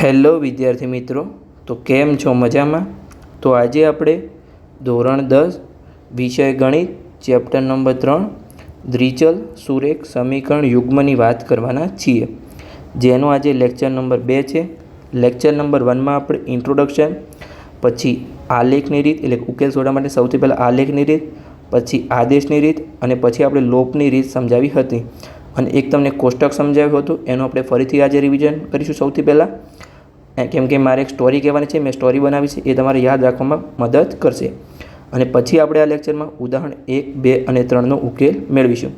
Hello વિદ્યાર્થી મિત્રો, તો કેમ છો? મજામાં? તો આજે આપણે ધોરણ 10 વિષય ગણિત ચેપ્ટર નંબર 3 દ્વિચલ સુરેખ સમીકરણ યુગ્મની વાત કરવાના છીએ, જેનો આજે લેક્ચર નંબર 2 છે. લેક્ચર નંબર 1માં આપણે ઇન્ટ્રોડક્શન, પછી આલેખની રીત એટલે ઉકેલ શોધવા માટે સૌથી પહેલાં આલેખની રીત, પછી આદેશની રીત અને પછી આપણે લોપની રીત સમજાવી હતી અને એક તમને કોષ્ટક સમજાવ્યું હતું. એનું આપણે ફરીથી આજે રિવિઝન કરીશું. સૌથી પહેલાં કેમ કે મારે એક સ્ટોરી કહેવાની છે, મેં સ્ટોરી બનાવી છે, એ તમારે યાદ રાખવામાં મદદ કરશે અને પછી આપણે આ લેક્ચરમાં ઉદાહરણ 1, 2 અને 3નો ઉકેલ મેળવીશું.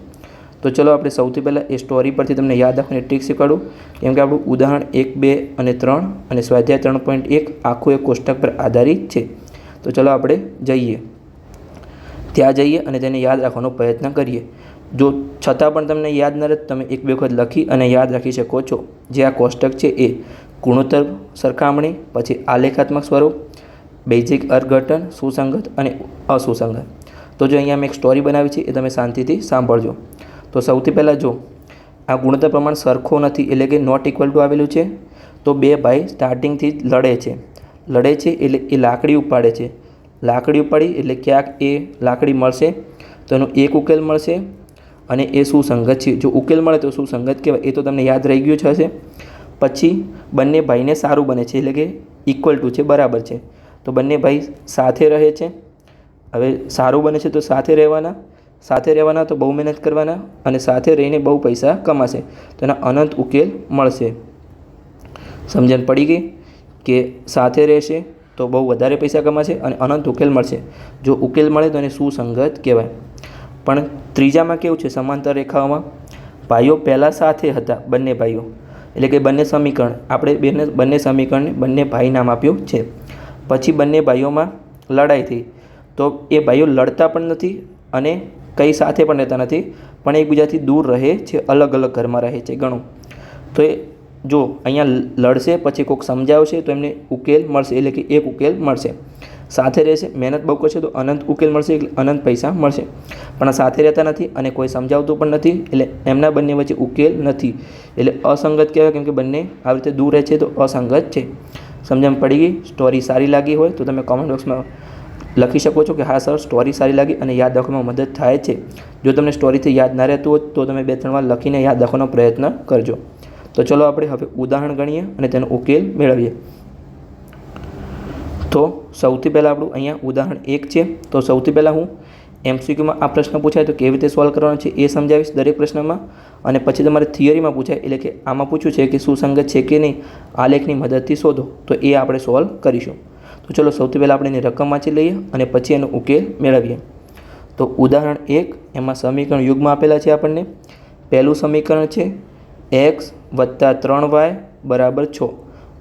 તો ચલો આપણે સૌથી પહેલાં એ સ્ટોરી પરથી તમને યાદ રાખવાની ટ્રીક શીખવાડું. કેમ કે આપણું ઉદાહરણ 1, 2 અને 3 અને સ્વાધ્યાય 3.1 આખું એક કોષ્ટક પર આધારિત છે. તો ચલો આપણે જઈએ, ત્યાં જઈએ અને તેને યાદ રાખવાનો પ્રયત્ન કરીએ. જો છતાં પણ તમને યાદ ન રહે તો તમે એક બે વખત લખી અને યાદ રાખી શકો છો. જે આ કોષ્ટક છે એ ગુણોત્તર સરખામણી, પછી આલેખાત્મક સ્વરૂપ, બેઝિક અર્થઘટન, સુસંગત અને અસુસંગત. તો જો અહીંયા મેં એક સ્ટોરી બનાવી છે, એ તમે શાંતિથી સાંભળજો. તો સૌથી પહેલાં જો આ ગુણોત્તર પ્રમાણ સરખો નથી એટલે કે નોટ ઇક્વલ ટુ આવેલું છે, તો બે ભાઈ સ્ટાર્ટિંગથી જ લડે છે એટલે એ લાકડી ઉપાડે છે. લાકડી ઉપાડી એટલે ક્યાંક એ લાકડી મળશે તો એનો એક ઉકેલ મળશે અને એ સુસંગત છે. જો ઉકેલ મળે તો સુસંગત કહેવાય, એ તો તમને યાદ રહી ગયું છે હશે. પછી બંને ભાઈને સારું બને છે એટલે કે ઇક્વલ ટુ છે, બરાબર છે. તો બંને ભાઈ સાથે રહે છે. હવે સારું બને છે તો સાથે રહેવાના તો બહુ મહેનત કરવાના અને સાથે રહીને બહુ પૈસા કમાશે, તો એના અનંત ઉકેલ મળશે. સમજણ પડી ગઈ કે સાથે રહેશે તો બહુ વધારે પૈસા કમાશે અને અનંત ઉકેલ મળશે. જો ઉકેલ મળે તો એને સુસંગત કહેવાય. પણ ત્રીજામાં કેવું છે, સમાંતર રેખાઓમાં ભાઈઓ પહેલાં સાથે હતા, બંને ભાઈઓ એટલે કે બંને સમીકરણ, આપણે બંને સમીકરણને બંને ભાઈ નામ આપ્યું છે. પછી બંને ભાઈઓમાં લડાઈ થઈ, તો એ ભાઈઓ લડતા પણ નથી અને કંઈ સાથે પણ રહેતા નથી, પણ એકબીજાથી દૂર રહે છે, અલગ અલગ ઘરમાં રહે છે ઘણું. તો એ જો અહીંયા લડશે પછી કોઈક સમજાવશે તો એમને ઉકેલ મળશે એટલે કે એક ઉકેલ મળશે. સાથે રહેશે, મહેનત બહુ કરશે તો અનંત ઉકેલ મળશે એટલે અનંત પૈસા મળશે. પણ સાથે રહેતા નથી અને કોઈ સમજાવતું પણ નથી એટલે એમના બંને વચ્ચે ઉકેલ નથી એટલે અસંગત કહેવાય. કેમ કે બંને આવી રીતે દૂર રહે છે તો અસંગત છે. સમજણ પડી ગઈ? સ્ટોરી સારી લાગી હોય તો તમે કોમેન્ટ બોક્સમાં લખી શકો છો કે હા સર સ્ટોરી સારી લાગી અને યાદ રાખવામાં મદદ થાય છે. જો તમને સ્ટોરીથી યાદ ના રહેતું હોય તો તમે 2-3 વાર લખીને યાદ રાખવાનો પ્રયત્ન કરજો. તો ચલો આપણે હવે ઉદાહરણ ગણીએ અને તેનો ઉકેલ મેળવીએ. તો સૌથી પહેલાં આપણું અહીંયા ઉદાહરણ 1 છે. તો સૌથી પહેલાં હું MCQમાં આ પ્રશ્ન પૂછાય તો કેવી રીતે સોલ્વ કરવાનો છે એ સમજાવીશ દરેક પ્રશ્નમાં, અને પછી તમારે થિયરીમાં પૂછાય એટલે કે આમાં પૂછ્યું છે કે સુસંગત છે કે નહીં, આલેખની મદદથી શોધો, તો એ આપણે સોલ્વ કરીશું. તો ચલો સૌથી પહેલાં આપણે એની રકમ વાંચી લઈએ અને પછી એનો ઉકેલ મેળવીએ. તો ઉદાહરણ 1 એમાં સમીકરણ યુગ્મ આપેલા છે આપણને. પહેલું સમીકરણ છે x + 3y = 6,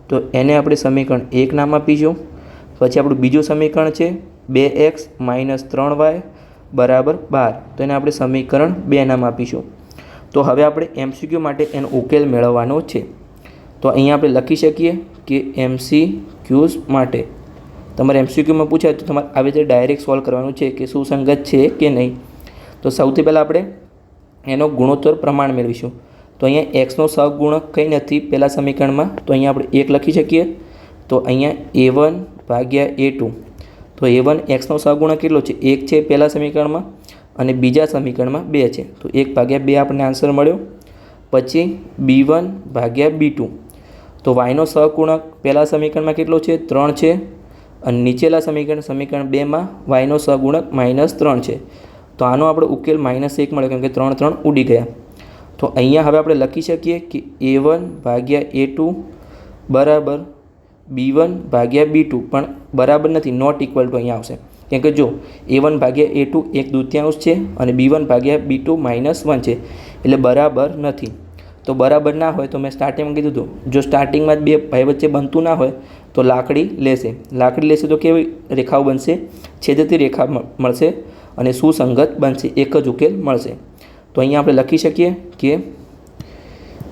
તો એને આપણે સમીકરણ 1 નામ આપીશું. પછી આપણું બીજું સમીકરણ છે 2x - 3y = 12, તો એને આપણે સમીકરણ 2 નામ આપીશું. તો હવે આપણે MCQ માટે એનો ઉકેલ મેળવવાનો છે. તો અહીંયા આપણે લખી શકીએ કે MCQs માટે તમારે MCQમાં પૂછાય તો તમારે આવી રીતે ડાયરેક્ટ સોલ્વ કરવાનું છે કે સુસંગત છે કે નહીં. તો સૌથી પહેલાં આપણે એનો ગુણોત્તર પ્રમાણ મેળવીશું. તો અહીંયા xનો સહગુણક કંઈ નથી પહેલાં સમીકરણમાં, તો અહીંયા આપણે 1 લખી શકીએ. તો અહીંયા A1/A2, તો A1 xનો સહગુણક કેટલો છે? 1 છે પહેલાં સમીકરણમાં અને બીજા સમીકરણમાં 2 છે, તો 1/2 આપણને આન્સર મળ્યો. પછી B1/B2, તો yનો સહગુણક પહેલાં સમીકરણમાં કેટલો છે? 3 છે અને નીચેલા સમીકરણ 2માં yનો સહગુણક -3 છે, તો આનો આપણો ઉકેલ -1 મળ્યો કેમ કે 3 3 ઉડી ગયા. તો અહીંયા હવે આપણે લખી શકીએ કે A1/A2 બરાબર B1/B2, પણ બરાબર નથી, નોટ ઇક્વલ ટુ અહીંયા આવશે. કેમ કે જો A1/A2 1/2 છે અને B1/B2 -1 છે એટલે બરાબર નથી. તો બરાબર ના હોય તો મેં સ્ટાર્ટિંગમાં કીધું હતું, જો સ્ટાર્ટિંગમાં જ બે ભાઈ વચ્ચે બનતું ના હોય તો લાકડી લેશે તો કેવી રેખાઓ બનશે? છેદતી રેખા મળશે અને સુસંગત બનશે, એક જ ઉકેલ મળશે. તો અહીંયા આપણે લખી શકીએ કે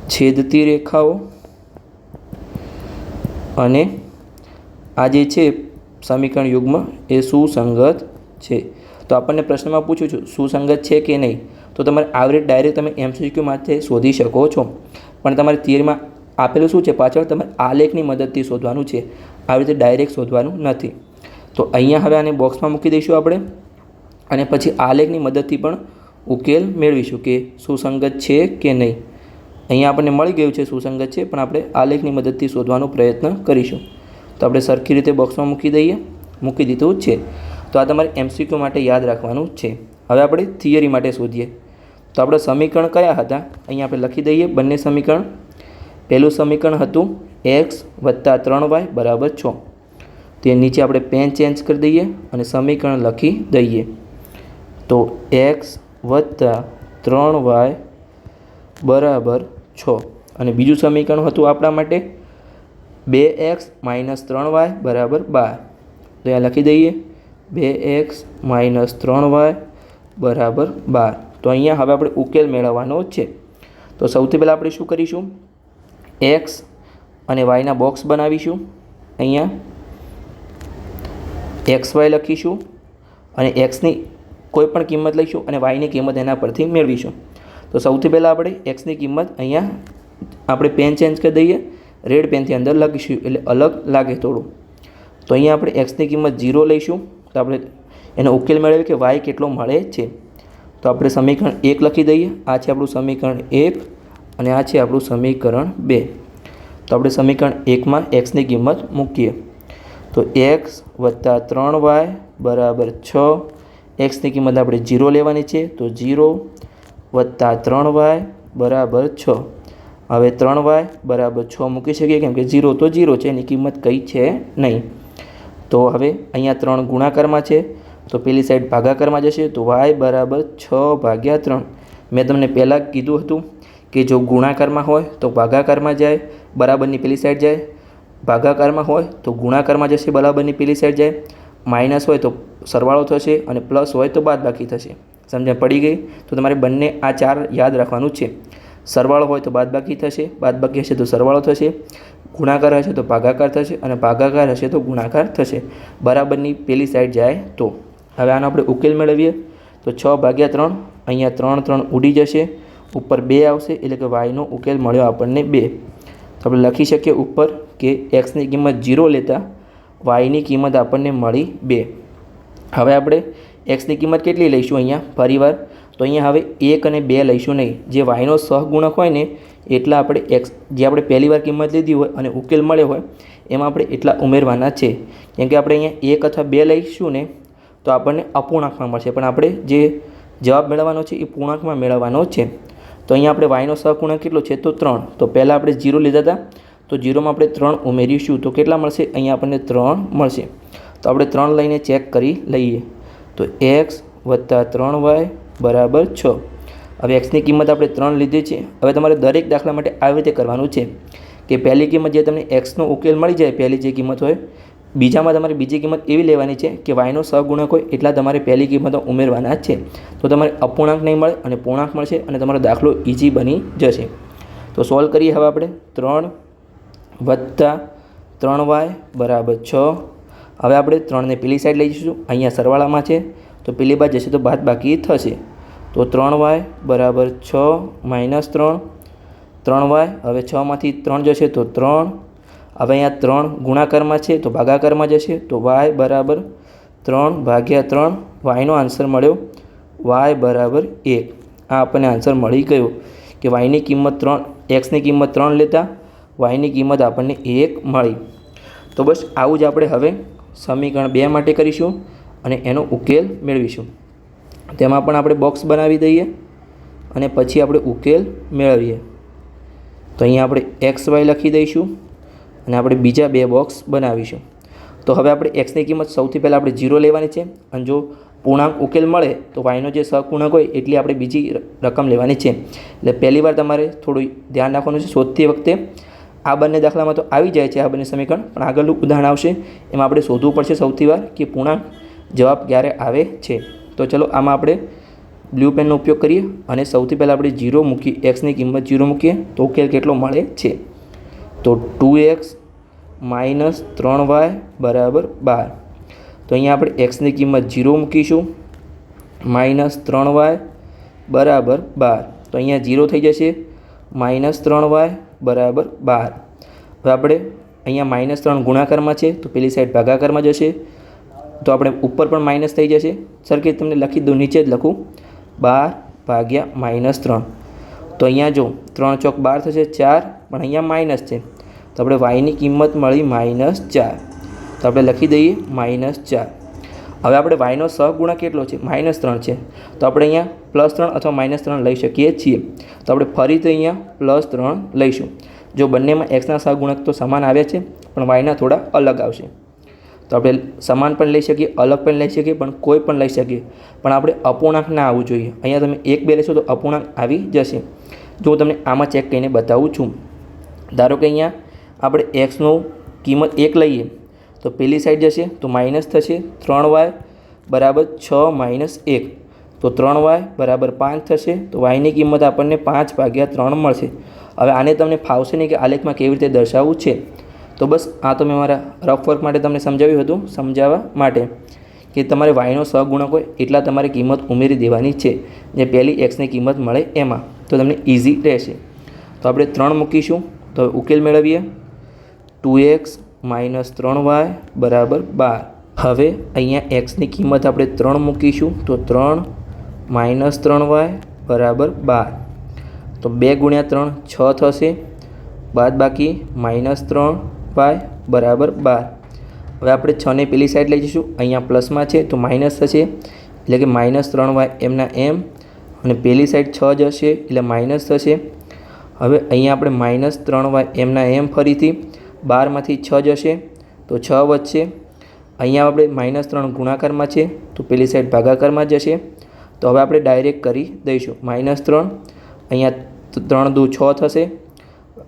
છેદતી રેખાઓ અને આ જે છે સમીકરણ યુગ્મ એ સુસંગત છે. તો આપણને પ્રશ્નમાં પૂછ્યું છું સુસંગત છે કે નહીં, તો તમારે આવી રીતે ડાયરેક્ટ તમે MCQ માટે શોધી શકો છો, પણ તમારે થિયરીમાં આપેલું શું છે પાછળ તમારે આલેખની મદદથી શોધવાનું છે, આવી રીતે ડાયરેક્ટ શોધવાનું નથી. તો અહીંયા હવે આને બોક્સમાં મૂકી દઈશું આપણે અને પછી આલેખની મદદથી પણ ઉકેલ મેળવીશું કે સુસંગત છે કે નહીં. અહીંયા આપણને મળી ગયું છે સુસંગત છે, પણ આપણે આલેખની મદદથી શોધવાનો પ્રયત્ન કરીશું. તો આપણે સરખી રીતે બોક્સમાં મૂકી દઈએ, મૂકી દીધું છે. તો આ તમારે MCQ માટે યાદ રાખવાનું છે. હવે આપણે થિયરી માટે શોધીએ. તો આપણે સમીકરણ કયા હતા અહીંયા આપણે લખી દઈએ બંને સમીકરણ. પહેલું સમીકરણ હતું x + 3y = 6. તે નીચે આપણે પેન ચેન્જ કરી દઈએ અને સમીકરણ લખી દઈએ. તો x + 3y = 6 અને બીજું સમીકરણ હતું આપણા માટે 2x - 3y = 12. તો અહીંયા લખી દઈએ 2x - 3y = 12. તો અહીંયા હવે આપણે ઉકેલ મેળવવાનો છે. તો સૌથી પહેલાં આપણે શું કરીશું, x અને yના બોક્સ બનાવીશું. અહીંયા xy લખીશું અને xની કોઈ પણ કિંમત લઈશું અને yની કિંમત એના પરથી મેળવીશું. તો સૌથી પહેલાં આપણે xની કિંમત અહીંયા આપણે પેન ચેન્જ કરી દઈએ, રેડ પેનથી અંદર લખીશું એટલે અલગ લાગે થોડું. તો અહીંયા આપણે xની કિંમત 0 લઈશું. તો આપણે એનો ઉકેલ મેળવીએ કે y કેટલો મળે છે. તો આપણે સમીકરણ 1 લખી દઈએ. આ છે આપણું સમીકરણ 1 અને આ છે આપણું સમીકરણ 2. તો આપણે સમીકરણ 1માં xની કિંમત મૂકીએ. તો x + 3y = 6. xની કિંમત આપણે 0 લેવાની છે. તો 0 + 3y = 6. હવે 3y = 6 મૂકી શકીએ કેમ કે 0 તો 0 છે, એની કિંમત કંઈ છે નહીં. તો હવે અહીંયા 3 ગુણાકારમાં છે તો પેલી સાઈડ ભાગાકારમાં જશે. તો y = 6/3. મેં તમને પહેલાં કીધું હતું કે જો ગુણાકારમાં હોય તો ભાગાકારમાં જાય, બરાબરની પેલી સાઈડ જાય. ભાગાકારમાં હોય તો ગુણાકારમાં જશે, બરાબરની પેલી સાઈડ જાય. માઇનસ હોય તો સરવાળો થશે અને પ્લસ હોય તો બાદબાકી થશે. સમજણ પડી ગઈ? તો તમારે બંને આ 4 યાદ રાખવાનું છે. સરવાળો હોય તો બાદબાકી થશે, બાદબાકી હશે તો સરવાળો થશે, ગુણાકાર હશે તો ભાગાકાર થશે અને ભાગાકાર હશે તો ગુણાકાર થશે, બરાબરની પેલી સાઈડ જાય તો. હવે આનો આપણે ઉકેલ મેળવીએ. તો 6/3 અહીંયા 3 3 ઉડી જશે, ઉપર 2 આવશે એટલે કે yનો ઉકેલ મળ્યો આપણને 2. તો આપણે લખી શકીએ ઉપર કે xની કિંમત 0 લેતા yની કિંમત આપણને મળી 2. હવે આપણે xની કિંમત કેટલી લઈશું અહીંયા ફરીવાર. તો અહીંયા હવે 1 અને 2 લઈશું નહીં. જે yનો સહગુણક હોય ને એટલા આપણે x જે આપણે પહેલી વાર કિંમત લીધી હોય અને ઉકેલ મળ્યો હોય એમાં આપણે એટલા ઉમેરવાના છે. કેમ કે આપણે અહીંયા 1 અથવા 2 લઈશું ને તો આપણને અપૂર્ણાંકમાં મળશે, પણ આપણે જે જવાબ મેળવવાનો છે એ પૂર્ણાંકમાં મેળવવાનો છે. તો અહીંયા આપણે yનો સહગુણક કેટલો છે તો 3. તો પહેલાં આપણે 0 લીધા હતા તો 0માં આપણે 3 ઉમેરીશું તો કેટલા મળશે, અહીંયા આપણને 3 મળશે. તો આપણે 3 લઈને ચેક કરી લઈએ. તો x + 3y = 6. હવે xની કિંમત આપણે 3 લીધી છે. હવે તમારે દરેક દાખલા માટે આવી રીતે કરવાનું છે કે પહેલી કિંમત જે તમને xનો ઉકેલ મળી જાય, પહેલી જે કિંમત હોય, બીજામાં તમારે બીજી કિંમત એવી લેવાની છે કે yનો સહગુણક હોય એટલા તમારે પહેલી કિંમતો ઉમેરવાના છે. તો તમારે અપૂર્ણાંક નહીં મળે અને પૂર્ણાંક મળશે અને તમારો દાખલો ઇઝી બની જશે. તો સોલ્વ કરીએ હવે આપણે. 3 + 3y = 6. હવે આપણે 3ને પેલી સાઈડ લઈ જઈશું, અહીંયા સરવાળામાં છે તો પેલી બાજુ જશે તો બાદબાકી થશે. તો 3y = 6 - 3y. હવે 6માંથી 3 જશે તો 3. હવે અહીંયા 3 ગુણાકારમાં છે તો ભાગાકારમાં જશે. તો y = 3/3. yનો આન્સર મળ્યો y = 1. આ આપણને આન્સર મળી ગયો કે yની કિંમત 3, xની કિંમત 3 લેતા yની કિંમત આપણને 1 મળી. તો બસ આવું જ આપણે હવે સમીકરણ 2 માટે કરીશું અને એનો ઉકેલ મેળવીશું. તેમાં પણ આપણે બોક્સ બનાવી દઈએ અને પછી આપણે ઉકેલ મેળવીએ. તો અહીંયા આપણે xy લખી દઈશું અને આપણે બીજા 2 બોક્સ બનાવીશું. તો હવે આપણે xની કિંમત સૌથી પહેલાં આપણે 0 લેવાની છે અને જો પૂર્ણાંક ઉકેલ મળે તો yનો જે સહગુણક હોય એટલી આપણે બીજી રકમ લેવાની છે. એટલે પહેલી વાર તમારે થોડું ધ્યાન રાખવાનું છે શોધતી વખતે. આ બંને દાખલામાં તો આવી જાય છે આ બંને સમીકરણ, પણ આગળનું ઉદાહરણ આવશે એમાં આપણે શોધવું પડશે સૌથી વાર કે પૂર્ણાંક જવાબ ક્યારે આવે છે. તો ચલો આમાં આપણે બ્લુ પેનનો ઉપયોગ કરીએ અને સૌથી પહેલાં આપણે 0 મૂકી, xની કિંમત 0 મૂકીએ તો ઉકેલ કેટલો મળે છે. તો 2x - 3y = 12. તો અહીંયા આપણે xની કિંમત 0 મૂકીશું, -3y = 12. તો અહીંયા 0 થઈ જશે, -3y બરાબર 12. હવે આપણે અહીંયા -3 ગુણાકારમાં છે તો પેલી સાઈડ ભાગાકારમાં જશે, તો આપણે ઉપર પણ માઇનસ થઈ જશે. સરખી તમને લખી દઉં, નીચે જ લખું 12 ભાગ્યા -3. તો અહીંયા જો 3 ચોક 12 થશે 4, પણ અહીંયા માઇનસ છે તો આપણે વાયની કિંમત મળી -4. તો આપણે લખી દઈએ -4. હવે આપણે વાયનો સહગુણક કેટલો છે? -3 છે, તો આપણે અહીંયા +3 અથવા -3 લઈ શકીએ છીએ. તો આપણે ફરીથી અહીંયા +3 લઈશું. જો બંનેમાં એક્સના સહગુણક તો સમાન આવ્યા છે, પણ વાયના થોડા અલગ આવશે. તો આપણે સમાન પણ લઈ શકીએ, અલગ પણ લઈ શકીએ, પણ કોઈ પણ લઈ શકીએ, પણ આપણે અપૂર્ણાંક ના આવવું જોઈએ. અહીંયા તમે 1 2 લેશો તો અપૂર્ણાંક આવી જશે. જો હું તમને આમાં ચેક કરીને બતાવું છું. ધારો કે અહીંયા આપણે એક્સનું કિંમત 1 લઈએ તો પેલી સાઈડ જશે તો માઇનસ થશે 3y બરાબર 6 - 1, તો 3y બરાબર 5 થશે. તો વાયની કિંમત આપણને 5 ભાગ્યા 3 મળશે. હવે આને તમને ફાવશે નહીં કે આલેખમાં કેવી રીતે દર્શાવવું છે, તો બસ આ તો મેં મારા રફ વર્ક માટે તમને સમજાવ્યું હતું, સમજાવવા માટે કે તમારે વાયનો સહગુણક હોય એટલા તમારે કિંમત ઉમેરી દેવાની છે, જે પહેલી એક્સની કિંમત મળે એમાં, તો તમને ઇઝી રહેશે. તો આપણે 3 મૂકીશું, તો ઉકેલ મેળવીએ. 2x - 3y બરાબર 12. હવે અહીંયા એક્સની કિંમત આપણે 3 મૂકીશું, તો 3 - 3y બરાબર 12. તો 2 × 3 6 થશે, બાદ બાકી -3y બરાબર 12. હવે આપણે 6 ને પેલી સાઈડ લઈ જઈશું, અહીંયા પ્લસમાં છે તો માઇનસ થશે, એટલે કે -3y એમના એમ, અને પેલી સાઈડ 6 જશે એટલે માઇનસ થશે. હવે અહીંયા આપણે -3y એમના એમ, ફરીથી 12માંથી 6 જશે તો 6 વધશે. અહીંયા આપણે -3 ગુણાકારમાં છે તો પેલી સાઈડ ભાગાકારમાં જશે. તો હવે આપણે ડાયરેક્ટ કરી દઈશું. -3 અહીંયા 3 દુ 6 થશે.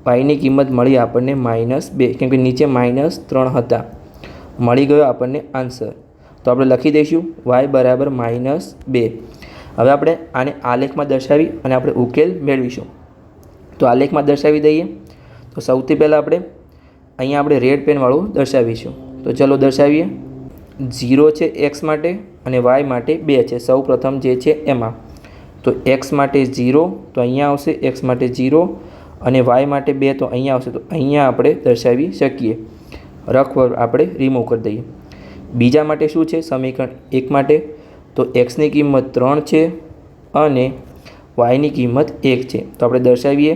વાયની કિંમત મળી આપણને -2, કેમ કે નીચે -3 હતા. મળી ગયો આપણને આન્સર. તો આપણે લખી દઈશું y બરાબર -2. હવે આપણે આને આલેખમાં દર્શાવી અને આપણે ઉકેલ મેળવીશું. તો આલેખમાં દર્શાવી દઈએ. તો સૌથી પહેલાં અહીંયા આપણે રેડ પેનવાળું દર્શાવીશું. તો ચલો દર્શાવીએ. 0 છે એક્સ માટે અને વાય માટે 2 છે. સૌ પ્રથમ જે છે એમાં તો એક્સ માટે 0 તો અહીંયા આવશે, એક્સ માટે 0, અને વાય માટે 2 તો અહીંયા આવશે. તો અહીંયા આપણે દર્શાવી શકીએ. રફ આપણે રિમૂવ કરી દઈએ. બીજા માટે શું છે? સમીકરણ 1 માટે તો એક્સની કિંમત 3 છે અને વાયની કિંમત 1 છે. તો આપણે દર્શાવીએ.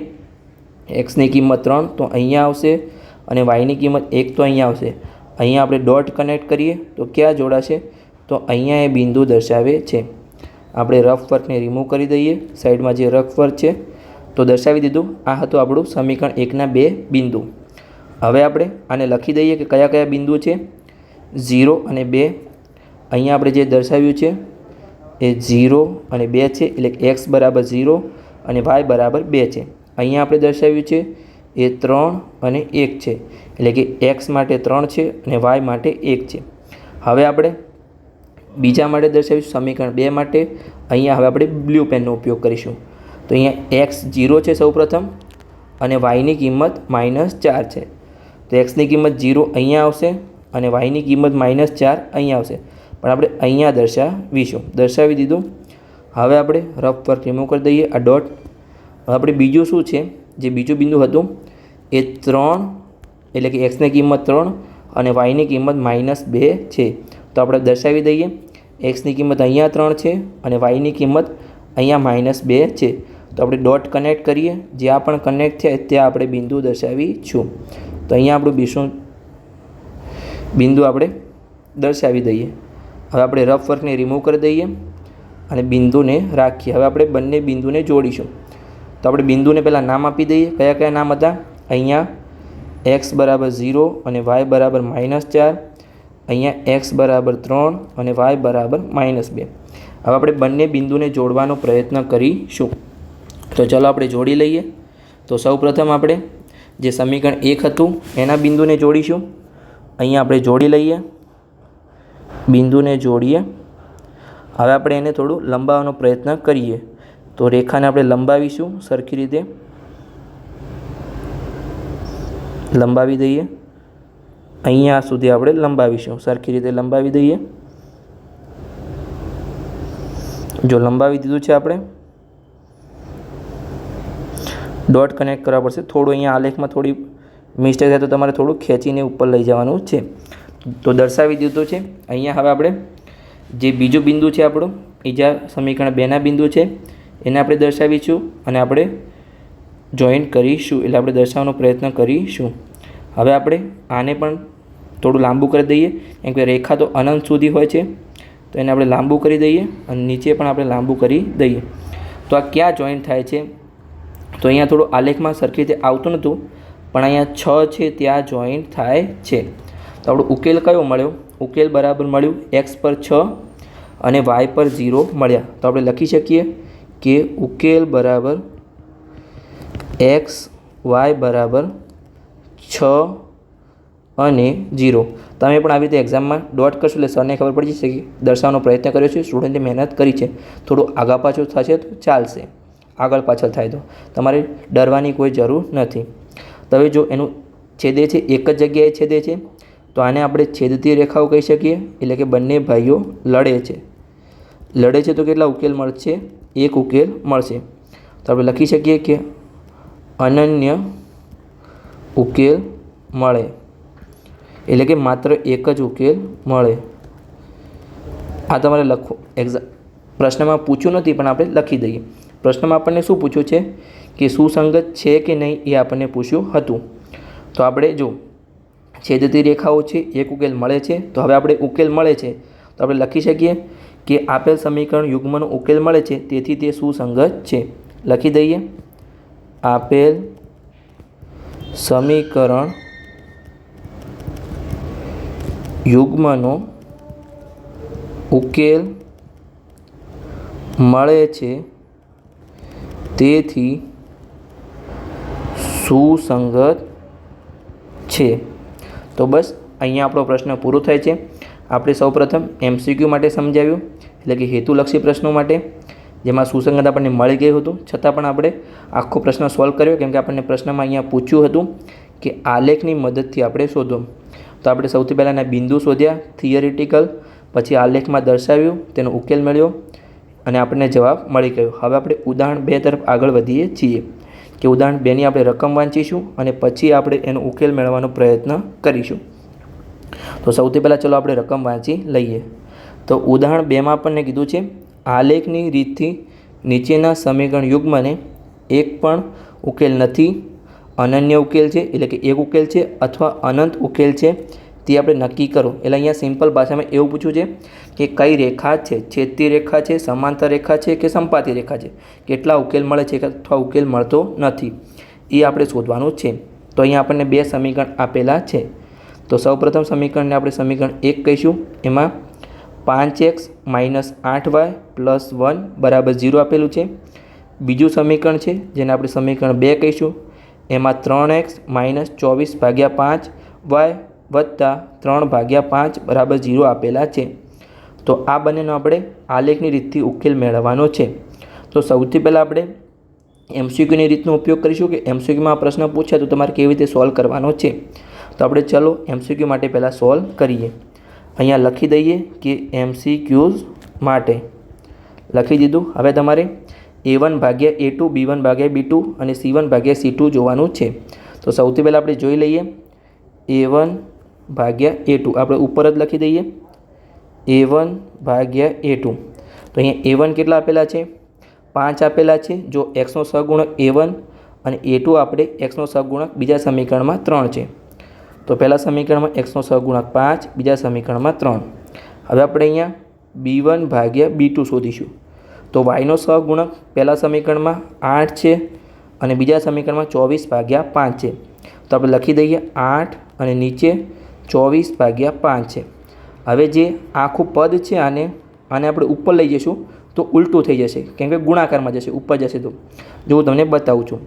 એક્સની કિંમત 3 તો અહીંયા આવશે અને વાયની કિંમત 1 તો અહીંયા આવશે. અહીંયા આપણે ડોટ કનેક્ટ કરીએ તો ક્યાં જોડાશે? તો અહીંયા એ બિંદુ દર્શાવે છે. આપણે રફ વર્કને રિમૂવ કરી દઈએ. સાઈડમાં જે રફ વર્ક છે તો દર્શાવી દીધું. આ હતું આપણું સમીકરણ 1ના 2 બિંદુ. હવે આપણે આને લખી દઈએ કે કયા કયા બિંદુ છે. 0 અને 2 અહીંયા આપણે જે દર્શાવ્યું છે એ 0 અને 2 છે, એટલે x બરાબર 0 અને y બરાબર 2 છે. અહીંયા આપણે દર્શાવ્યું છે એ 3 અને 1 છે, એટલે કે x માટે 3 છે અને y માટે 1 છે. હવે આપણે બીજા માટે દર્શાવીશું સમીકરણ 2 માટે. અહીંયા હવે આપણે બ્લુ પેનનો ઉપયોગ કરીશું. તો અહીંયા x 0 છે સૌપ્રથમ અને yની કિંમત -4 છે. તો xની કિંમત 0 અહીંયા આવશે અને yની કિંમત -4 અહીંયા આવશે, પણ આપણે અહીંયા દર્શાવીશું. દર્શાવી દીધું. હવે આપણે રફ વર્ક રિમૂવ કરી દઈએ આ ડોટ. હવે આપણે બીજું શું છે, જે બીજું બિંદુ હતું એ 3, એટલે કે xની કિંમત 3 અને yની કિંમત -2 છે. તો આપણે દર્શાવી દઈએ. xની કિંમત અહીંયા 3 છે અને yની કિંમત અહીંયા -2 છે. તો આપણે ડોટ કનેક્ટ કરીએ. જ્યાં પણ કનેક્ટ થાય ત્યાં આપણે બિંદુ દર્શાવીશું. તો અહીંયા આપણું બિંદુ આપણે દર્શાવી દઈએ. હવે આપણે રફ વર્કને રિમૂવ કરી દઈએ અને બિંદુને રાખીએ. હવે આપણે બંને બિંદુને જોડીશું. તો આપણે બિંદુને પહેલાં નામ આપી દઈએ. કયા કયા નામ હતા? અહીંયા x બરાબર 0 અને y બરાબર -4, અહીંયા x બરાબર 3 અને y બરાબર -2. હવે આપણે બંને બિંદુને જોડવાનો પ્રયત્ન કરીશું. તો ચલો આપણે જોડી લઈએ. તો સૌપ્રથમ આપણે જે સમીકરણ 1 હતું એના બિંદુને જોડીશું. અહીંયા આપણે જોડી લઈએ, બિંદુને જોડીએ. હવે આપણે એને થોડું લંબાવવાનો પ્રયત્ન કરીએ. તો રેખાને આપણે લંબાવીશું સરખી રીતે. લંબાવી દઈએ. અહીંયા સુધી આપણે લંબાવીશું, સરખી રીતે લંબાવી દઈએ. જો લંબાવી દીધું છે આપણે. ડોટ કનેક્ટ કરવા પડશે. થોડું અહીંયા આલેખમાં થોડી મિસ્ટેક થાય તો તમારે થોડું ખેંચીને ઉપર લઈ જવાનું છે. તો દર્શાવી દીધું છે. અહીંયા હવે આપણે જે બીજું બિંદુ છે આપણું બીજા સમીકરણ 2ના બિંદુ છે એને આપણે દર્શાવીશું અને આપણે જોઈન્ટ કરીશું, એટલે આપણે દર્શાવવાનો પ્રયત્ન કરીશું. હવે આપણે આને પણ થોડું લાંબુ કરી દઈએ, કેમ કે રેખા તો અનંત સુધી હોય છે, તો એને આપણે લાંબુ કરી દઈએ અને નીચે પણ આપણે લાંબુ કરી દઈએ. તો આ ક્યાં જોઈન્ટ થાય છે? તો અહીંયા થોડું આલેખમાં સરખી રીતે આવતું નહોતું, પણ અહીંયા 6 છે ત્યાં જોઈન્ટ થાય છે. તો આપણો ઉકેલ કયો મળ્યો? ઉકેલ બરાબર મળ્યું x પર 6 અને y પર 0 મળ્યા. તો આપણે લખી શકીએ કે ઉકેલ બરાબર x y બરાબર 6 અને 0. તમે પણ આવી રીતે એક્ઝામમાં ડોટ કરશો એટલે સરને ખબર પડી જશે કે દર્શાવવાનો પ્રયત્ન કર્યો છે, સ્ટુડન્ટે મહેનત કરી છે. થોડું આગા પાછળ થશે તો ચાલશે, આગળ પાછળ થાય તો તમારે ડરવાની કોઈ જરૂર નથી. તો હવે જો એનું છેદે છે એક જ જગ્યાએ છેદે છે તો આને આપણે છેદતી રેખાઓ કહી શકીએ, એટલે કે બંને ભાઈઓ લડે છે. લડે છે તો કેટલા ઉકેલ મળશે? એક ઉકેલ મળશે. તો આપણે લખી શકીએ કે અનન્ય ઉકેલ મળે, એટલે કે માત્ર એક જ ઉકેલ મળે. આ તમારે લખો. પ્રશ્નમાં પૂછ્યું નથી પણ આપણે લખી દઈએ. પ્રશ્નમાં આપણને શું પૂછ્યું છે કે સુસંગત છે કે નહીં એ આપણને પૂછ્યું હતું. તો આપણે જો છેદતી રેખાઓ છે, એક ઉકેલ મળે છે. તો હવે આપણે ઉકેલ મળે છે તો આપણે લખી શકીએ કે આપેલ સમીકરણ યુગ્મનો ઉકેલ મળે છે, તેથી તે સુસંગત છે. લખી દઈએ, આપેલ સમીકરણ યુગ્મનો ઉકેલ મળે છે તેથી સુસંગત છે. તો બસ અહીંયા આપણો પ્રશ્ન પૂરો થાય છે. આપણે સૌપ્રથમ MCQ માટે સમજાવ્યું, એટલે કે હેતુલક્ષી પ્રશ્નો માટે, જેમાં સુસંગત આપણને મળી ગયું હતું, છતાં પણ આપણે આખો પ્રશ્ન સોલ્વ કર્યો, કેમ કે આપણને પ્રશ્નમાં અહીંયા પૂછ્યું હતું કે આલેખની મદદથી આપણે શોધો. તો આપણે સૌથી પહેલાં એના બિંદુ શોધ્યા થિયરિટિકલ, પછી આલેખમાં દર્શાવ્યું, તેનો ઉકેલ મળ્યો અને આપણને જવાબ મળી ગયો. હવે આપણે ઉદાહરણ 2 તરફ આગળ વધીએ છીએ કે ઉદાહરણ 2ની આપણે રકમ વાંચીશું અને પછી આપણે એનો ઉકેલ મેળવવાનો પ્રયત્ન કરીશું. તો સૌથી પહેલાં ચલો આપણે રકમ વાંચી લઈએ. તો ઉદાહરણ 2માં આપણને કીધું છે આલેખની રીતથી નીચેના સમીકરણ યુગ્મને એક પણ ઉકેલ નથી, અનન્ય ઉકેલ છે, એટલે કે એક ઉકેલ છે અથવા અનંત ઉકેલ છે તે આપણે નક્કી કરો. એટલે અહીંયા સિમ્પલ ભાષામાં એવું પૂછ્યું છે કે કઈ રેખા છે, છેદતી રેખા છે, સમાંતર રેખા છે કે સંપાતી રેખા છે, કેટલા ઉકેલ મળે છે અથવા ઉકેલ મળતો નથી, એ આપણે શોધવાનું છે. તો અહીંયા આપણને 2 સમીકરણ આપેલા છે. તો સૌપ્રથમ સમીકરણને આપણે સમીકરણ 1 કહીશું. એમાં 5x - 8y + 1 = 0 આપેલું છે. બીજું સમીકરણ છે જેને આપણે સમીકરણ 2 કહીશું. એમાં 3x - 24/5y + 3/5 = 0 આપેલા છે. તો આ બંનેનો આપણે આલેખની રીતથી ઉકેલ મેળવવાનો છે. તો સૌથી પહેલાં આપણે MCQની રીતનો ઉપયોગ કરીશું કે MCQમાં પ્રશ્ન પૂછે તો તમારે કેવી રીતે સોલ્વ કરવાનો છે. તો આપણે ચલો MCQ માટે પહેલાં સોલ્વ કરીએ. અહીંયા લખી દઈએ કે MCQs માટે લખી દીધું. હવે તમારે A1/A2, B1/B2 અને C1/C2 જોવાનું છે. તો સૌથી પહેલાં આપણે જોઈ લઈએ A1/A2, આપણે ઉપર જ લખી દઈએ A1/A2. તો અહીંયા A1 કેટલા આપેલા છે? 5 આપેલા છે. જો x નો સહગુણક A1 અને A2 આપણે x નો સહગુણક બીજા સમીકરણમાં 3 છે. તો પહેલા સમીકરણમાં x નો સહગુણક 5, બીજા સમીકરણમાં 3. હવે આપણે અહીંયા B1/B2 શોધીશું. તો y નો સહગુણક પહેલા સમીકરણમાં 8 છે અને બીજા સમીકરણમાં 24/5 છે. તો આપણે લખી દઈએ 8 અને નીચે 24/5 છે. હવે જે આખું પદ છે આને આપણે ઉપર લઈ જઈશું તો ઉલટું થઈ જશે, કેમ કે ગુણાકારમાં જશે, ઉપર જશે. તો જો હું તમને બતાવું છું,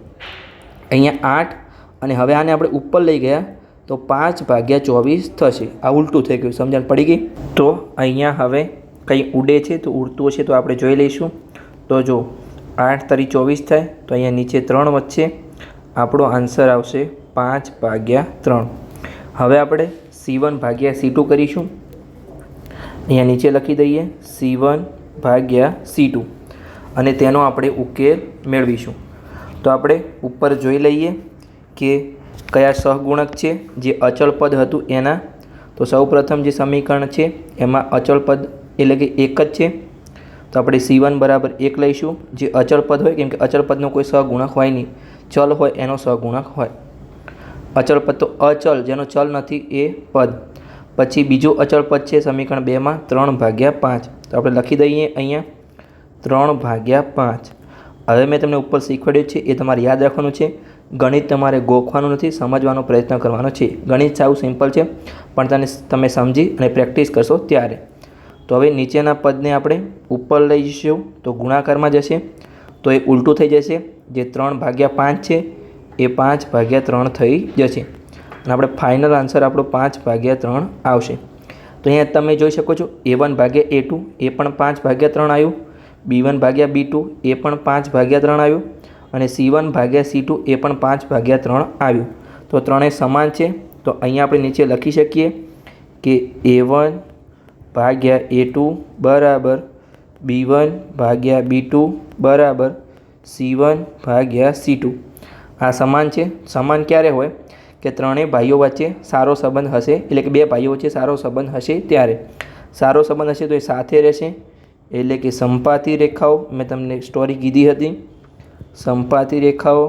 અહીંયા 8 અને હવે આને આપણે ઉપર લઈ ગયા તો 5/24 થશે. આ ઉલટું થઈ ગયું, સમજણ પડી ગઈ? તો અહીંયા હવે કંઈ ઉડે છે તો ઉડતું હશે તો આપણે જોઈ લઈશું. તો જો 8 × 24 થાય તો અહીંયા નીચે 3 વચ્ચે આપણો આન્સર આવશે 5/3. હવે આપણે C1/C2 કરીશું. અહીંયા નીચે લખી દઈએ C1/C2 અને તેનો આપણે ઉકેલ મેળવીશું. તો આપણે ઉપર જોઈ લઈએ કે કયા સહગુણક છે જે અચળ પદ હતું એના. તો સૌપ્રથમ જે સમીકરણ છે એમાં અચળ પદ એટલે કે એક જ છે, તો આપણે C1 બરાબર 1 લઈશું, જે અચળ પદ હોય, કેમ કે અચળ પદનો કોઈ સહગુણક હોય નહીં, ચલ હોય એનો સહગુણક હોય. અચળ પદ તો અચળ, જેનો ચલ નથી એ પદ. પછી બીજું અચળ પદ છે સમીકરણ 2માં 3/5, તો આપણે લખી દઈએ અહીંયા 3/5. હવે મેં તમને ઉપર શીખવાડ્યું છે એ તમારે યાદ રાખવાનું છે. ગણિત તમારે ગોખવાનું નથી, સમજવાનો પ્રયત્ન કરવાનો છે. ગણિત સાવ સિમ્પલ છે, પણ તમે સમજી અને પ્રેક્ટિસ કરશો ત્યારે. તો હવે નીચેના પદને આપણે ઉપર લઈ જઈશું તો ગુણાકારમાં જશે, તો એ ઉલટું થઈ જશે. જે 3/5 છે એ 5/3 થઈ જશે અને આપણે ફાઇનલ આન્સર આપણો 5/3 આવશે. તો અહીંયા તમે જોઈ શકો છો A1/A2 એ પણ 5/3 આવ્યું, B1/B2 એ પણ 5/3 આવ્યું અને C1/C2 એ પણ 5/3 આવ્યું. તો ત્રણેય સમાન છે. તો અહીંયા આપણે નીચે લખી શકીએ કે A1/A2 બરાબર B1/B2 બરાબર C1/C2. આ સમાન છે. સમાન ક્યારે હોય કે ત્રણેય ભાઈઓ વચ્ચે સારો સંબંધ હશે, એટલે કે બે ભાઈઓ વચ્ચે સારો સંબંધ હશે ત્યારે. સારો સંબંધ હશે તો એ સાથે રહેશે, એટલે કે સંપાતી રેખાઓ. મેં તમને સ્ટોરી કીધી હતી, સંપાતી રેખાઓ.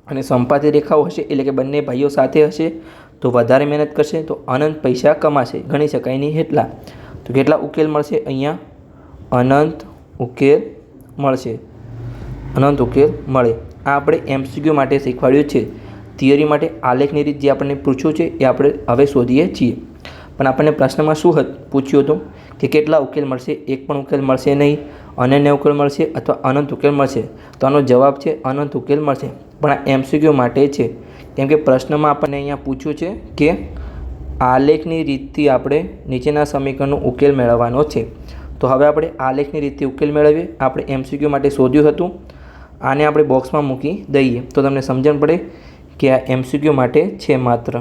અને સંપાતી રેખાઓ હશે એટલે કે બંને ભાઈઓ સાથે હશે તો વધારે મહેનત કરશે તો અનંત પૈસા કમાશે, ગણી શકાય નહીં એટલા. તો કેટલા ઉકેલ મળશે અહીંયા? અનંત ઉકેલ મળશે, અનંત ઉકેલ મળે. આ આપણે MCQ માટે શીખવાડ્યું છે. થિયરી માટે આલેખની રીત જે આપણને પૂછ્યું છે એ આપણે હવે શોધીએ છીએ. પણ આપણને પ્રશ્નમાં શું પૂછ્યું હતું કે કેટલા ઉકેલ મળશે? એક પણ ઉકેલ મળશે નહીં, અનન્ય ઉકેલ મળશે અથવા અનંત ઉકેલ મળશે. તો આનો જવાબ છે અનંત ઉકેલ મળશે. પણ આ MCQ માટે છે, કેમ કે પ્રશ્નમાં આપણને અહીંયા પૂછ્યું છે કે આલેખની રીતથી આપણે નીચેના સમીકરણનો ઉકેલ મેળવવાનો છે. તો હવે આપણે આલેખની રીતથી ઉકેલ મેળવીએ. આપણે MCQ માટે શોધ્યું હતું, આને આપણે બોક્સમાં મૂકી દઈએ તો તમને સમજણ પડે કે આ MCQ માટે છે માત્ર.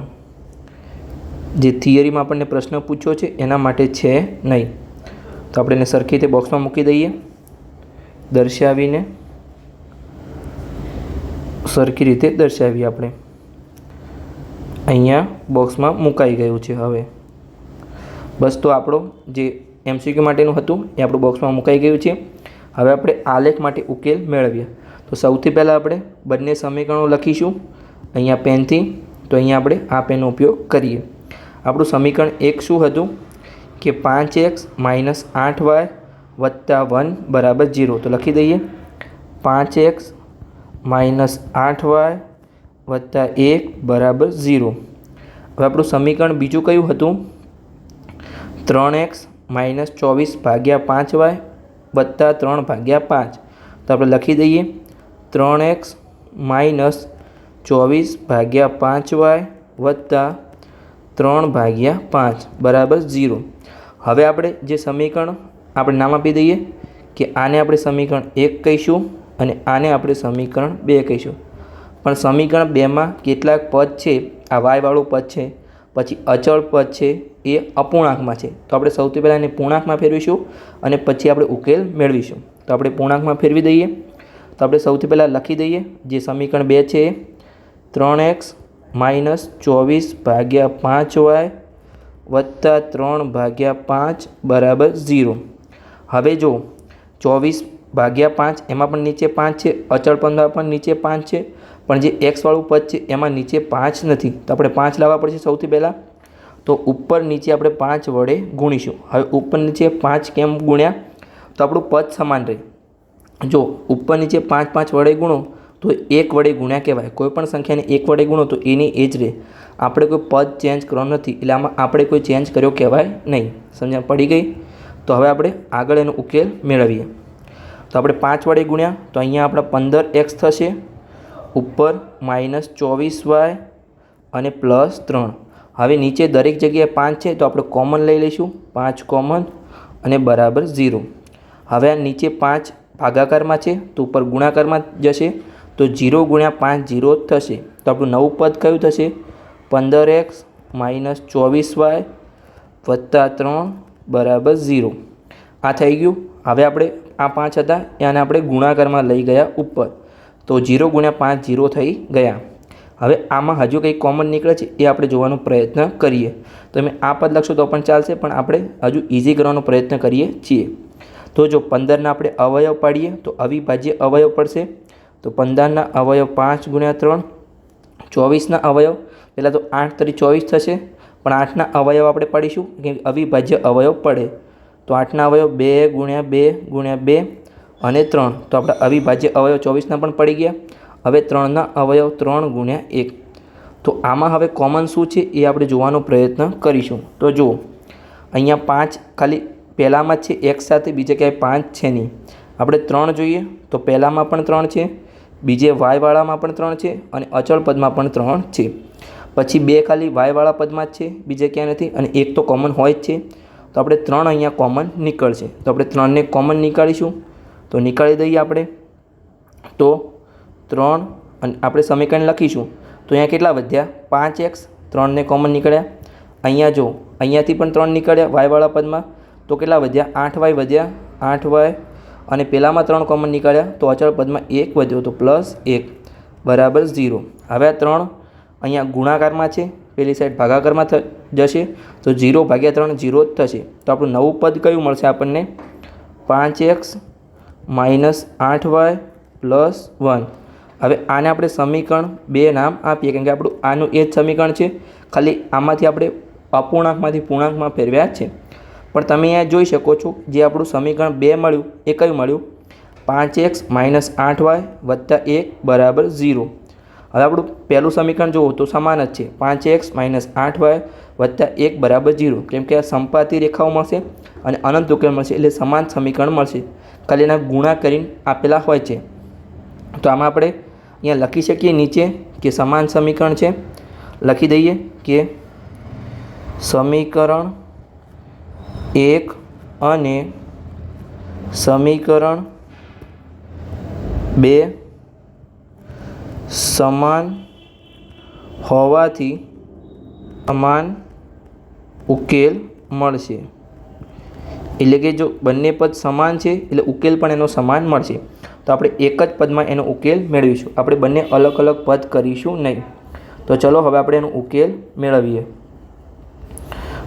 જે થિયરીમાં આપણને પ્રશ્ન પૂછ્યો છે એના માટે છે નહીં. તો આપણે એને સરખી રીતે બોક્સમાં મૂકી દઈએ, દર્શાવીને સરખી રીતે દર્શાવીએ. આપણે અહીંયા બોક્સમાં મુકાઈ ગયું છે. હવે બસ, તો આપણો જે MCQ માટેનું હતું એ આપણું બોક્સમાં મુકાઈ ગયું છે. હવે આપણે આલેખ માટે ઉકેલ મેળવીએ. તો સૌથી પહેલાં આપણે બંને સમીકરણો લખીશું અહીંયા પેનથી. તો અહીંયા આપણે આ પેનનો ઉપયોગ કરીએ. આપણું સમીકરણ 1 શું હતું કે 5x - 8y + 1 બરાબર 0. તો લખી દઈએ 5x - 8y + 1 બરાબર 0. હવે આપણું સમીકરણ બીજું કયું હતું? 3x - 24/5y + 3/5. તો આપણે લખી દઈએ 3x - 24/5y + 3/5 બરાબર 0. હવે આપણે જે સમીકરણ આપણે નામ આપી દઈએ કે આને આપણે સમીકરણ 1 કહીશું અને આને આપણે સમીકરણ 2 કહીશું. પણ સમીકરણ 2માં કેટલાક પદ છે, આ વાયવાળું પદ છે, પછી અચળ પદ છે, એ અપૂર્ણાંકમાં છે. તો આપણે સૌથી પહેલાં એને પૂર્ણાંકમાં ફેરવીશું અને પછી આપણે ઉકેલ મેળવીશું. તો આપણે પૂર્ણાંકમાં ફેરવી દઈએ. તો આપણે સૌથી પહેલાં લખી દઈએ જે સમીકરણ 2 છે 3x - 24/5y + 3/5 બરાબર 0. હવે જો 24/5 એમાં પણ નીચે 5 છે, અચળ પદમાં પણ નીચે 5 છે, પણ જે x વાળું પદ છે એમાં નીચે 5 નથી. તો આપણે 5 લાવવા પડશે સૌથી પહેલાં. તો ઉપર નીચે આપણે 5 વડે ગુણીશું. હવે ઉપર નીચે 5 કેમ ગુણ્યા? તો આપણું પદ સમાન રહે. જો ઉપર નીચે 5 વડે ગુણો તો 1 વડે ગુણ્યા કહેવાય. કોઈપણ સંખ્યાને 1 વડે ગુણો તો એની એ જ રહે. આપણે કોઈ પદ ચેન્જ કરવાનું નથી, એટલે આમાં આપણે કોઈ ચેન્જ કર્યો કહેવાય નહીં. સમજણ પડી ગઈ? તો હવે આપણે આગળ એનો ઉકેલ મેળવીએ. તો આપણે 5 વડે ગુણ્યા તો અહીંયા આપણા 15x થશે, ઉપર -24y અને +3. હવે નીચે દરેક જગ્યાએ 5 છે તો આપણે કોમન લઈ લઈશું, 5 કોમન અને બરાબર 0. હવે આ નીચે 5 ભાગાકારમાં છે તો ઉપર ગુણાકારમાં જશે, તો 0 × 5 0 થશે. તો આપણું નવું પદ કયું થશે? 15x - 24y + 3 બરાબર 0. આ થઈ ગયું. હવે આપણે આ 5 હતા એને આપણે ગુણાકારમાં લઈ ગયા ઉપર, તો 0 ગુણ્યા 5 0 થઈ ગયા. હવે આમાં હજુ કંઈ કોમન નીકળે છે એ આપણે જોવાનો પ્રયત્ન કરીએ. તમે આ પદ લખશો તો પણ ચાલશે, પણ આપણે હજુ ઇઝી કરવાનો પ્રયત્ન કરીએ છીએ. તો જો 15ના આપણે અવયવ પાડીએ તો અવિભાજ્ય અવયવ પડશે. તો 15ના અવયવ 5 ગુણ્યા 3. 24ના અવયવ પહેલાં તો 8 તરી 24 થશે, પણ 8ના અવયવ આપણે પાડીશું કે અવિભાજ્ય અવયવ પડે. તો 8ના અવયવ 2 ગુણ્યા 2 ગુણ્યા 2 અને 3. તો આપણા અવિભાજ્ય અવયવ 24ના પણ પડી ગયા. હવે 3ના અવયવ 3 ગુણ્યા 1. તો આમાં હવે કોમન શું છે એ આપણે જોવાનો પ્રયત્ન કરીશું. તો જુઓ, અહીંયા 5 ખાલી પહેલામાં જ છે, x સાથે, બીજે ક્યાંય 5 છે નહીં. આપણે 3 જોઈએ તો પહેલામાં પણ 3 છે, બીજે વાયવાળામાં પણ 3 છે અને અચળ પદમાં પણ 3 છે. પછી 2 ખાલી વાયવાળા પદમાં જ છે, બીજે ક્યાંય નથી, અને 1 તો કોમન હોય જ છે. તો આપણે 3 અહીંયા કોમન નીકળશે. તો આપણે 3ને કોમન નીકાળીશું. તો નીકાળી દઈએ આપણે. તો 3 અને આપણે સમીકરણ લખીશું. તો અહીંયા કેટલા વધ્યા? 5x. 3ને કોમન નીકળ્યા. અહીંયા જો, અહીંયાથી પણ 3 નીકળ્યા વાયવાળા પદમાં. તો કેટલા વધ્યા? 8y વધ્યા. 8y અને પહેલામાં 3 કોમન નીકળ્યા તો અચળ પદમાં 1 વધ્યો, તો +1 બરાબર 0. હવે આ 3 અહીંયા ગુણાકારમાં છે, પેલી સાઈડ ભાગાકારમાં જશે. તો 0 ભાગ્યા 3 0 જ થશે. તો આપણું નવું પદ કયું મળશે આપણને? 5x - 8y + 1. હવે આને આપણે સમીકરણ 2 નામ આપીએ, કેમ કે આપણું આનું એ જ સમીકરણ છે, ખાલી આમાંથી આપણે અપૂર્ણાંકમાંથી પૂર્ણાંકમાં ફેરવ્યા છે. પણ તમે અહીંયા જોઈ શકો છો, જે આપણું સમીકરણ 2 મળ્યું એ કયું મળ્યું? 5x - 8y + 1 બરાબર 0. હવે આપણું પહેલું સમીકરણ જુઓ તો સમાન જ છે, 5x - 8y + 1 બરાબર 0. કેમ કે આ સંપાતી રેખાઓ મળશે અને અનંત ઉકેલ મળશે, એટલે સમાન સમીકરણ મળશે. ખાલી એના ગુણા કરીને આપેલા હોય છે. તો આમાં આપણે અહીંયા લખી શકીએ નીચે કે સમાન સમીકરણ છે. લખી દઈએ કે સમીકરણ 1 અને સમીકરણ 2 સમાન હોવાથી સમાન ઉકેલ મળશે. એટલે કે જો બંને પદ સમાન છે એટલે ઉકેલ પણ એનો સમાન મળશે. તો આપણે એક જ પદમાં એનો ઉકેલ મેળવીશું. આપણે બંને અલગ અલગ પદ કરીશું નહીં. તો ચલો હવે આપણે એનો ઉકેલ મેળવીએ.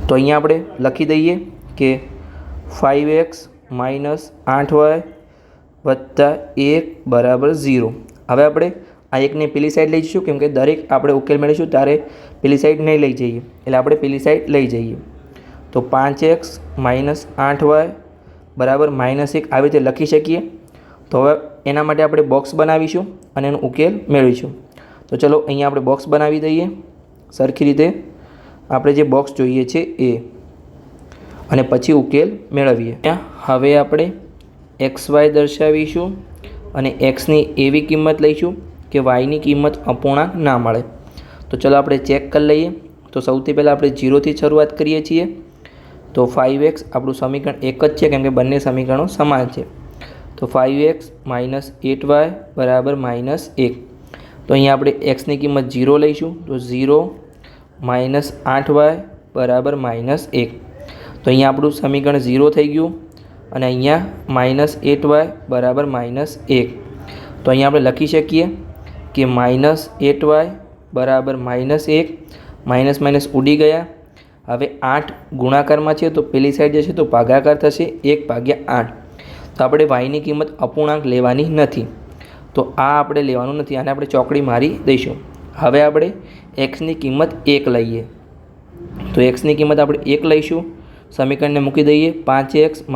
તો અહીંયા આપણે લખી દઈએ કે 5x - 8y + 1 બરાબર 0. હવે આપણે આ એકને પેલી સાઈડ લઈ જઈશું, કેમ કે દરેક આપણે ઉકેલ મેળવીશું ત્યારે પેલી સાઈડ નહીં લઈ જઈએ, એટલે આપણે પેલી સાઈડ લઈ જઈએ. તો 5x - 8y બરાબર -1 આવી રીતે લખી શકીએ. તો હવે એના માટે આપણે બોક્સ બનાવીશું અને એનો ઉકેલ મેળવીશું. તો ચલો અહીંયા આપણે બોક્સ બનાવી દઈએ સરખી રીતે. આપણે જે બોક્સ જોઈએ છે એ, અને પછી ઉકેલ મેળવીએ. હવે આપણે xy દર્શાવીશું અને xની એવી કિંમત લઈશું કે yની કિંમત અપૂર્ણાંક ના મળે. તો ચલો આપણે ચેક કરી લઈએ. તો સૌથી પહેલાં આપણે 0થી શરૂઆત કરીએ છીએ. તો 5x આપણું સમીકરણ એક જ છે, કેમ કે બંને સમીકરણો સમાન છે. તો 5x - 8y બરાબર -1. તો અહીંયા આપણે xની કિંમત 0 લઈશું. તો 0 - 8y બરાબર -1. તો અહીંયા આપણું સમીકરણ 0 થઈ ગયું અને અહીંયા -8y બરાબર -1. તો અહીંયા આપણે લખી શકીએ કે -8y બરાબર -1. માઇનસ માઇનસ ઉડી ગયા. હવે 8 ગુણાકારમાં છે તો પેલી સાઈડ જશે તો ભાગાકાર થશે 1/8. તો આપણે yની કિંમત અપૂર્ણાંક લેવાની નથી. તો આ આપણે લેવાનું નથી, આને આપણે ચોકડી મારી દઈશું. હવે આપણે xની કિંમત 1 લઈએ. તો xની કિંમત આપણે 1 લઈશું. સમીકરણને મૂકી દઈએ. 5x -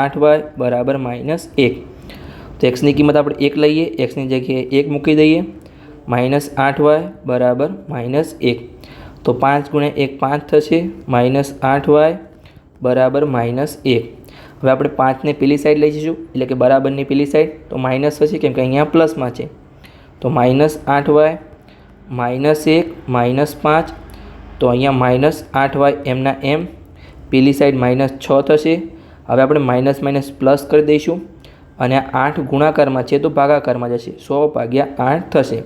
8y બરાબર -1. તો xની કિંમત આપણે 1 લઈએ, xની જગ્યાએ 1 મૂકી દઈએ. -8y બરાબર -1. તો 5 × 1 5 થશે. -8y બરાબર -1. હવે આપણે 5ને પેલી સાઈડ લઈ જઈશું, એટલે કે બરાબરની પેલી સાઈડ. તો માઇનસ થશે, કેમ કે અહીંયા પ્લસમાં છે. તો -8y -1 -5. તો અહીંયા -8y એમના એમ, પેલી સાઈડ -6 થશે. હવે આપણે માઇનસ માઇનસ પ્લસ કરી દઈશું અને 8 ગુણાકારમાં છે તો ભાગાકારમાં જશે. 100/8 થશે.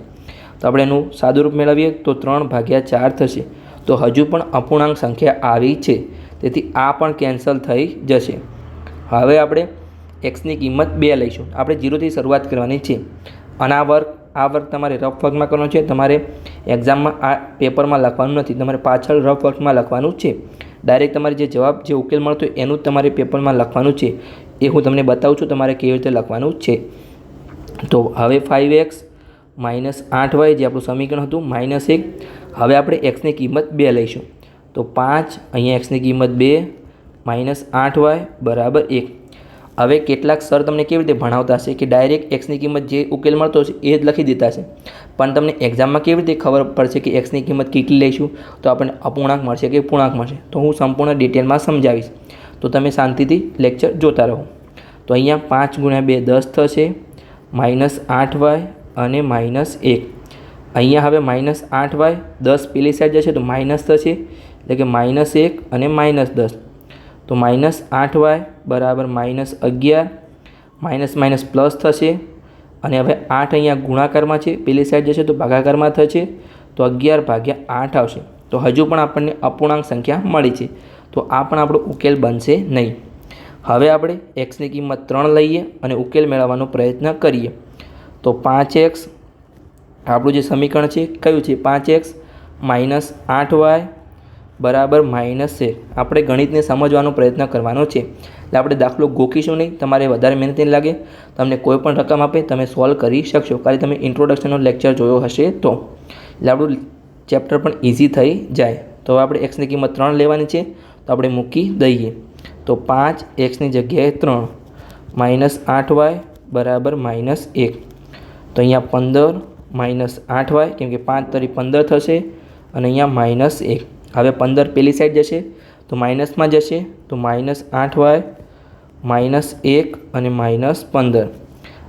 તો આપણે એનું સાદુરૂપ મેળવીએ તો 3/4 થશે. તો હજુ પણ અપૂર્ણાંક સંખ્યા આવી છે, તેથી આ પણ કેન્સલ થઈ જશે. હવે આપણે xની કિંમત 2 લઈશું. આપણે 0થી શરૂઆત કરવાની છે. અને આ વર્ક તમારે રફ વર્કમાં કરવાનો છે, તમારે એક્ઝામમાં આ પેપરમાં લખવાનું નથી, તમારે પાછળ રફ વર્કમાં લખવાનું છે. ડાયરેક્ટ તમારે જે જવાબ જે ઉકેલ મળતો હોય એનું જ તમારે પેપરમાં લખવાનું છે. એ હું તમને બતાવું છું તમારે કેવી રીતે લખવાનું છે. તો હવે 5x માઇનસ 8y જે આપણું સમીકરણ હતું -1. હવે આપણે એક્સની કિંમત 2 લઈશું. તો 5 અહીંયા એક્સની કિંમત 2 માઇનસ 8y બરાબર 1. હવે કેટલાક સર તમને કેવી રીતે ભણાવતા હશે કે ડાયરેક્ટ એક્સની કિંમત જે ઉકેલ મળતો હશે એ જ લખી દેતા હશે, પણ તમને એક્ઝામમાં કેવી રીતે ખબર પડશે કે એક્સની કિંમત કેટલી લઈશું તો આપણને અપૂર્ણાંક મળશે કે પૂર્ણાંક મળશે? તો હું સંપૂર્ણ ડિટેલમાં સમજાવીશ, તો તમે શાંતિથી લેક્ચર જોતા રહો. તો અહીંયા 5 × 2 10 થશે, -8y અને -1. અહીંયા હવે -8y 10 પેલી સાઈડ જશે તો માઇનસ થશે, એટલે કે -1 અને -10. તો -8y બરાબર -11, માઇનસ પ્લસ થશે. અને હવે 8 અહીંયા ગુણાકારમાં છે, પેલી સાઈડ જશે તો ભાગાકારમાં થશે, તો 11/8 આવશે. તો હજુ પણ આપણને અપૂર્ણાંક સંખ્યા મળી છે, તો આ પણ આપણો ઉકેલ બનશે નહીં. હવે આપણે એક્સની કિંમત 3 લઈએ અને ઉકેલ મેળવવાનો પ્રયત્ન કરીએ. તો 5x આપણું જે સમીકરણ છે કયું છે? 5x માઇનસ 8y બરાબર -1. આપણે ગણિતને સમજવાનો પ્રયત્ન કરવાનો છે, એટલે આપણે દાખલો ગોખીશું નહીં. તમારે વધારે મહેનત નહીં લાગે, તમને કોઈ પણ રકમ આપે તમે સોલ્વ કરી શકશો, કારણ તમે ઇન્ટ્રોડક્શનનો લેક્ચર જોયો હશે તો. એટલે આપણું ચેપ્ટર પણ ઇઝી થઈ જાય. તો આપણે એક્સની કિંમત 3 લેવાની છે, તો આપણે મૂકી દઈએ. તો 5 એક્સની જગ્યાએ 3 -8y બરાબર -1. તો અહીંયા 15 -8y કેમ કે 5 તરી 15 થશે અને અહીંયા -1. હવે 15 પેલી સાઈડ જશે તો માઇનસમાં જશે, તો -8y -1 અને -15.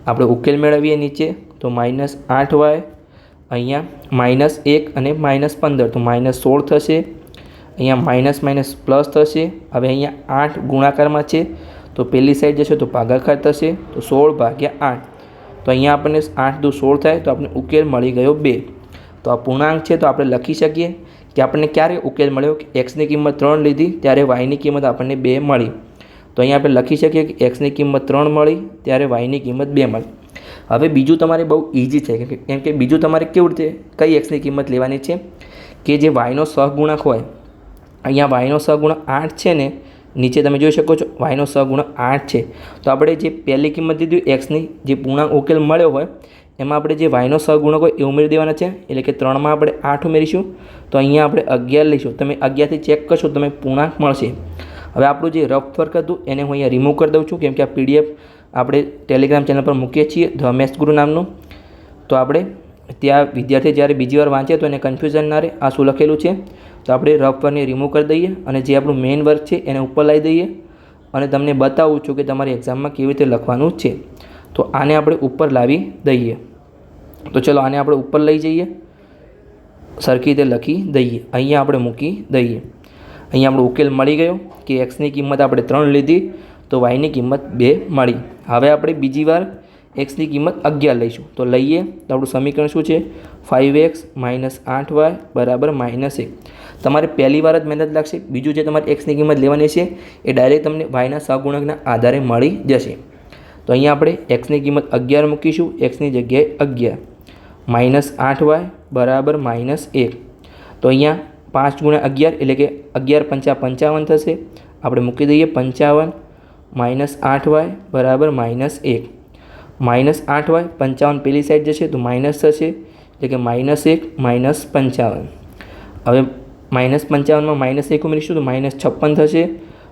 આપણે ઉકેલ મેળવીએ નીચે, તો -8y અહીંયા -1 અને -15 તો -16 થશે. અહીંયા માઇનસ પ્લસ થશે. હવે અહીંયા 8 ગુણાકારમાં છે તો પેલી સાઈડ જશે તો ભાગાકાર થશે, તો 16/8. તો અહીંયા આપણને 8 દુ 16 થાય, તો આપણને ઉકેલ મળી ગયો 2. તો આ પૂર્ણાંક છે, તો આપણે લખી શકીએ કે આપણને ક્યારે ઉકેલ મળ્યો કે એક્સની કિંમત 3 લીધી ત્યારે વાયની કિંમત આપણને 2 મળી. તો અહીંયા આપણે લખી શકીએ કે એક્સની કિંમત 3 મળી ત્યારે વાયની કિંમત 2 મળી. હવે બીજું તમારે બહુ ઇઝી છે, કેમ કે બીજું તમારે કેવી રીતે કઈ એક્સની કિંમત લેવાની છે કે જે વાયનો સહગુણક હોય. અહીંયા વાયનો સહગુણક 8 છે ને, નીચે તમે જોઈ શકો છો વાયનો સહગુણક 8 છે. તો આપણે જે પહેલી કિંમત દીધી એક્સની જે પૂર્ણાંક ઉકેલ મળ્યો હોય એમાં આપણે જે વાયનો સહગુણક હોય એ ઉમેરી દેવાના છે, એટલે કે 3માં આપણે 8 ઉમેરીશું, તો અહીંયા આપણે 11 લઈશું. તમે 11થી ચેક કરશો તમે પૂર્ણાંક મળશે. હવે આપણું જે રફ વર્ક હતું એને હું અહીંયા રિમૂવ કરી દઉં છું, કેમ કે આ PDF આપણે ટેલિગ્રામ ચેનલ પર મૂકીએ છીએ ધ મેથ્સ ગુરુ નામનું. તો આપણે ત્યાં વિદ્યાર્થી જ્યારે બીજી વાર વાંચે તો એને કન્ફ્યુઝન ના રહે આ શું લખેલું છે. તો આપણે રફ વર્કને રિમૂવ કરી દઈએ અને જે આપણું મેઇન વર્ક છે એને ઉપર લાવી દઈએ અને તમને બતાવું છું કે તમારી એક્ઝામમાં કેવી રીતે લખવાનું છે. તો આને આપણે ઉપર લાવી દઈએ. તો ચલો આને આપણે ઉપર લઈ જઈએ, સરખી રીતે લખી દઈએ, અહીંયા આપણે મૂકી દઈએ. અહીંયા આપણો ઉકેલ મળી ગયો કે એક્સની કિંમત આપણે 3 લીધી તો વાયની કિંમત 2 મળી. હવે આપણે બીજી વાર એક્સની કિંમત 11 લઈશું. તો લઈએ તો આપણું સમીકરણ શું છે? 5x - 8y બરાબર -1. તમારે પહેલી વાર જ મહેનત લાગશે. બીજું જે તમારે એક્સની કિંમત લેવાની છે એ ડાયરેક્ટ તમને વાયના સહગુણકના આધારે મળી જશે. તો અહીંયા આપણે એક્સની કિંમત 11 મૂકીશું, એક્સની જગ્યાએ 11 -8y બરાબર -1. તો અહીંયા 5 × 11 એટલે કે 11 × 5 = 55 થશે. આપણે મૂકી દઈએ 55 -8y બરાબર -1. -8y 55 પેલી સાઈડ જશે તો માઇનસ થશે, એટલે કે -1 - 55. હવે -55માં -1 ઉમેરીશું તો -56 થશે.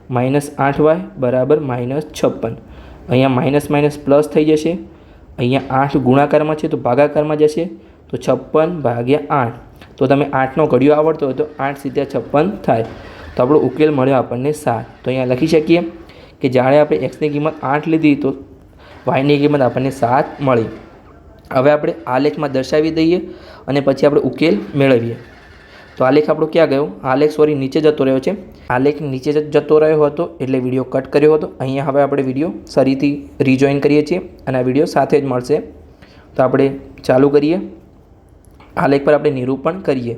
-8y બરાબર -56. અહીંયા પ્લસ થઈ જશે. અહીંયા 8 ગુણાકારમાં છે તો ભાગાકારમાં જશે, તો 56/8. તો તમે 8નો ઘડિયો આવડતો હોય તો 8 × 56 થાય. તો આપણો ઉકેલ મળ્યો આપણને 7. તો અહીંયા લખી શકીએ કે જ્યારે આપણે એક્સની કિંમત 8 લીધી તો વાયની કિંમત આપણને 7 મળી. હવે આપણે આલેખમાં દર્શાવી દઈએ અને પછી આપણે ઉકેલ મેળવીએ. તો આલેખ આપણો ક્યાં ગયો? આલેખ નીચે જતો રહ્યો છે. આલેખ નીચે જતો રહ્યો હતો એટલે વિડીયો કટ કર્યો હતો. અહીંયા હવે આપણે વિડીયો ફરીથી રીજોઈન કરીએ છીએ અને આ વિડીયો સાથે જ મળશે. તો આપણે ચાલુ કરીએ. આલેખ પર આપણે નિરૂપણ કરીએ.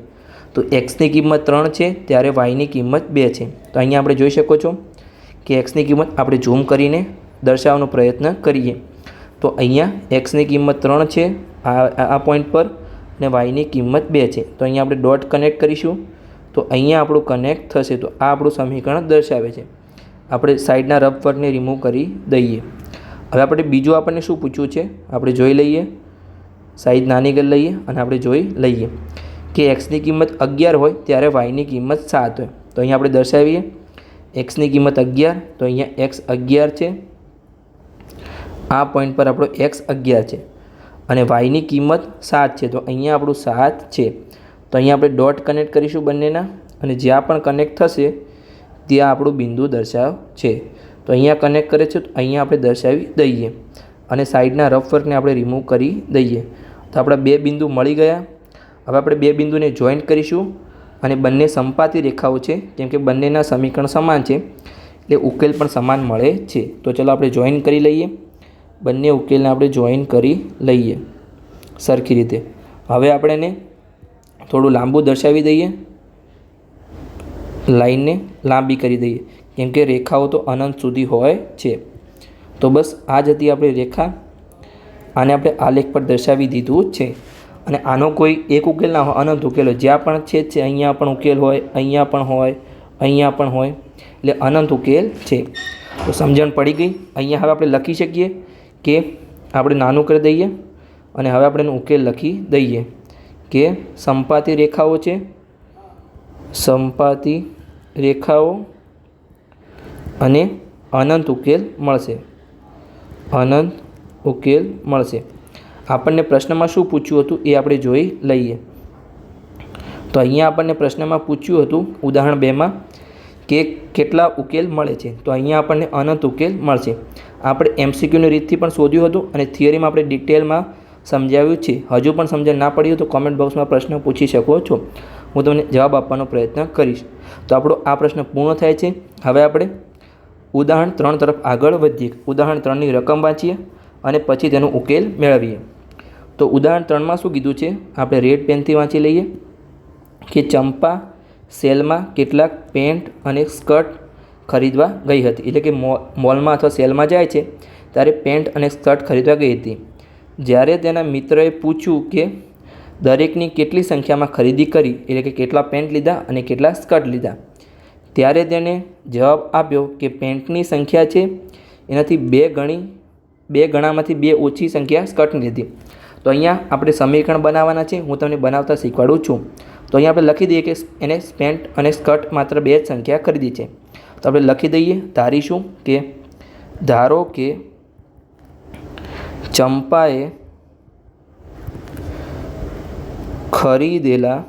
તો એક્સની કિંમત 3 છે ત્યારે વાયની કિંમત 2 છે. તો અહીંયા આપણે જોઈ શકો છો કે એક્સની કિંમત આપણે ઝૂમ કરીને દર્શાવવાનો પ્રયત્ન કરીએ. તો અહીંયા એક્સની કિંમત 3 છે આ પોઈન્ટ પર અને વાયની કિંમત 2 છે. તો અહીંયા આપણે ડોટ કનેક્ટ કરીશું તો અહીંયા આપણું કનેક્ટ થશે. તો આ આપણું સમીકરણ દર્શાવે છે. આપણે સાઈડના રફ વર્કને રિમૂવ કરી દઈએ. હવે આપણે બીજું આપણને શું પૂછ્યું છે આપણે જોઈ લઈએ. સાઈઝ નાની કરી લઈએ અને આપણે જોઈ લઈએ કે એક્સની કિંમત 11 હોય ત્યારે વાયની કિંમત 7 હોય. તો અહીંયા આપણે દર્શાવીએ એક્સની કિંમત 11, તો અહીંયા એક્સ 11 છે. આ પોઈન્ટ પર આપણો એક્સ 11 છે અને વાયની કિંમત 7 છે. તો અહીંયા આપણું 7 છે. તો અહીંયા આપણે ડોટ કનેક્ટ કરીશું બંનેના અને જ્યાં પણ કનેક્ટ થશે ત્યાં આપણું બિંદુ દર્શાવ છે. તો અહીંયા કનેક્ટ કરે છે તો અહીંયા આપણે દર્શાવી દઈએ અને સાઈડના રફ વર્કને આપણે રિમૂવ કરી દઈએ. તો આપણા 2 બિંદુ મળી ગયા. હવે આપણે 2 બિંદુને જોઈન્ટ કરીશું અને બંને સંપાતી રેખાઓ છે કેમ કે બંનેના સમીકરણ સમાન છે એટલે ઉકેલ પણ સમાન મળે છે. તો ચલો આપણે જોઈન કરી લઈએ. બંને ઉકેલને આપણે જોઈન કરી લઈએ સરખી રીતે. હવે આપણે એને થોડું લાંબુ દર્શાવી દઈએ, લાઈનને લાંબી કરી દઈએ કેમ કે રેખાઓ તો અનંત સુધી હોય છે. તો બસ આ જ હતી આપણી રેખા. આને આપણે આલેખ પર દર્શાવી દીધું છે અને આનો કોઈ એક ઉકેલ ના હોય, અનંત ઉકેલ હોય. જ્યાં પણ છે અહીંયા પણ ઉકેલ હોય, અહીંયા પણ હોય, અહીંયા પણ હોય, એટલે અનંત ઉકેલ છે. તો સમજણ પડી ગઈ. અહીંયા હવે આપણે લખી શકીએ કે આપણે નાનું કરી દઈએ અને હવે આપણે એનો ઉકેલ લખી દઈએ કે સંપાતી રેખાઓ છે, સંપાતી રેખાઓ અને અનંત ઉકેલ મળશે, અનંત ઉકેલ મળશે. આપણને પ્રશ્નમાં શું પૂછ્યું હતું એ આપણે જોઈ લઈએ. તો અહીંયા આપણને પ્રશ્નમાં પૂછ્યું હતું ઉદાહરણ 2માં કે કેટલા ઉકેલ મળે છે. તો અહીંયા આપણને અનંત ઉકેલ મળશે. આપણે એમસીક્યુની રીતથી પણ શોધ્યું હતું અને થિયરીમાં આપણે ડિટેલમાં સમજાવ્યું છે. હજુ પણ સમજણ ના પડી હોય તો કોમેન્ટ બોક્સમાં પ્રશ્ન પૂછી શકો છો, હું તમને જવાબ આપવાનો પ્રયત્ન કરીશ. તો આપણો આ પ્રશ્ન પૂર્ણ થાય છે. હવે આપણે ઉદાહરણ 3 તરફ આગળ વધીએ. ઉદાહરણ 3ની રકમ વાંચીએ અને પછી તેનો ઉકેલ મેળવીએ. તો ઉદાહરણ 3માં શું કીધું છે આપણે રેડ પેનથી વાંચી લઈએ કે ચંપા સેલમાં કેટલાક પેન્ટ અને સ્કર્ટ ખરીદવા ગઈ હતી. એટલે કે મોલમાં અથવા સેલમાં જાય છે ત્યારે પેન્ટ અને સ્કર્ટ ખરીદવા ગઈ હતી. જ્યારે તેના મિત્રએ પૂછ્યું કે દરેકની કેટલી સંખ્યામાં ખરીદી કરી, એટલે કે કેટલા પેન્ટ લીધા અને કેટલા સ્કર્ટ લીધા, ત્યારે તેણે જવાબ આપ્યો કે પેન્ટની સંખ્યા છે એનાથી 2 ગણામાંથી 2 ઓછી સંખ્યા સ્કર્ટની લીધી. તો અહીંયા આપણે સમીકરણ બનાવવાના છે, હું તમને બનાવતા શીખવાડું છું. તો અહીંયા આપણે લખી દઈએ કે એને પેન્ટ અને સ્કર્ટ માત્ર 2 જ સંખ્યા ખરીદી છે. તો આપણે લખી દઈએ, ધારીશું કે ધારો કે ચંપાએ ખરીદેલા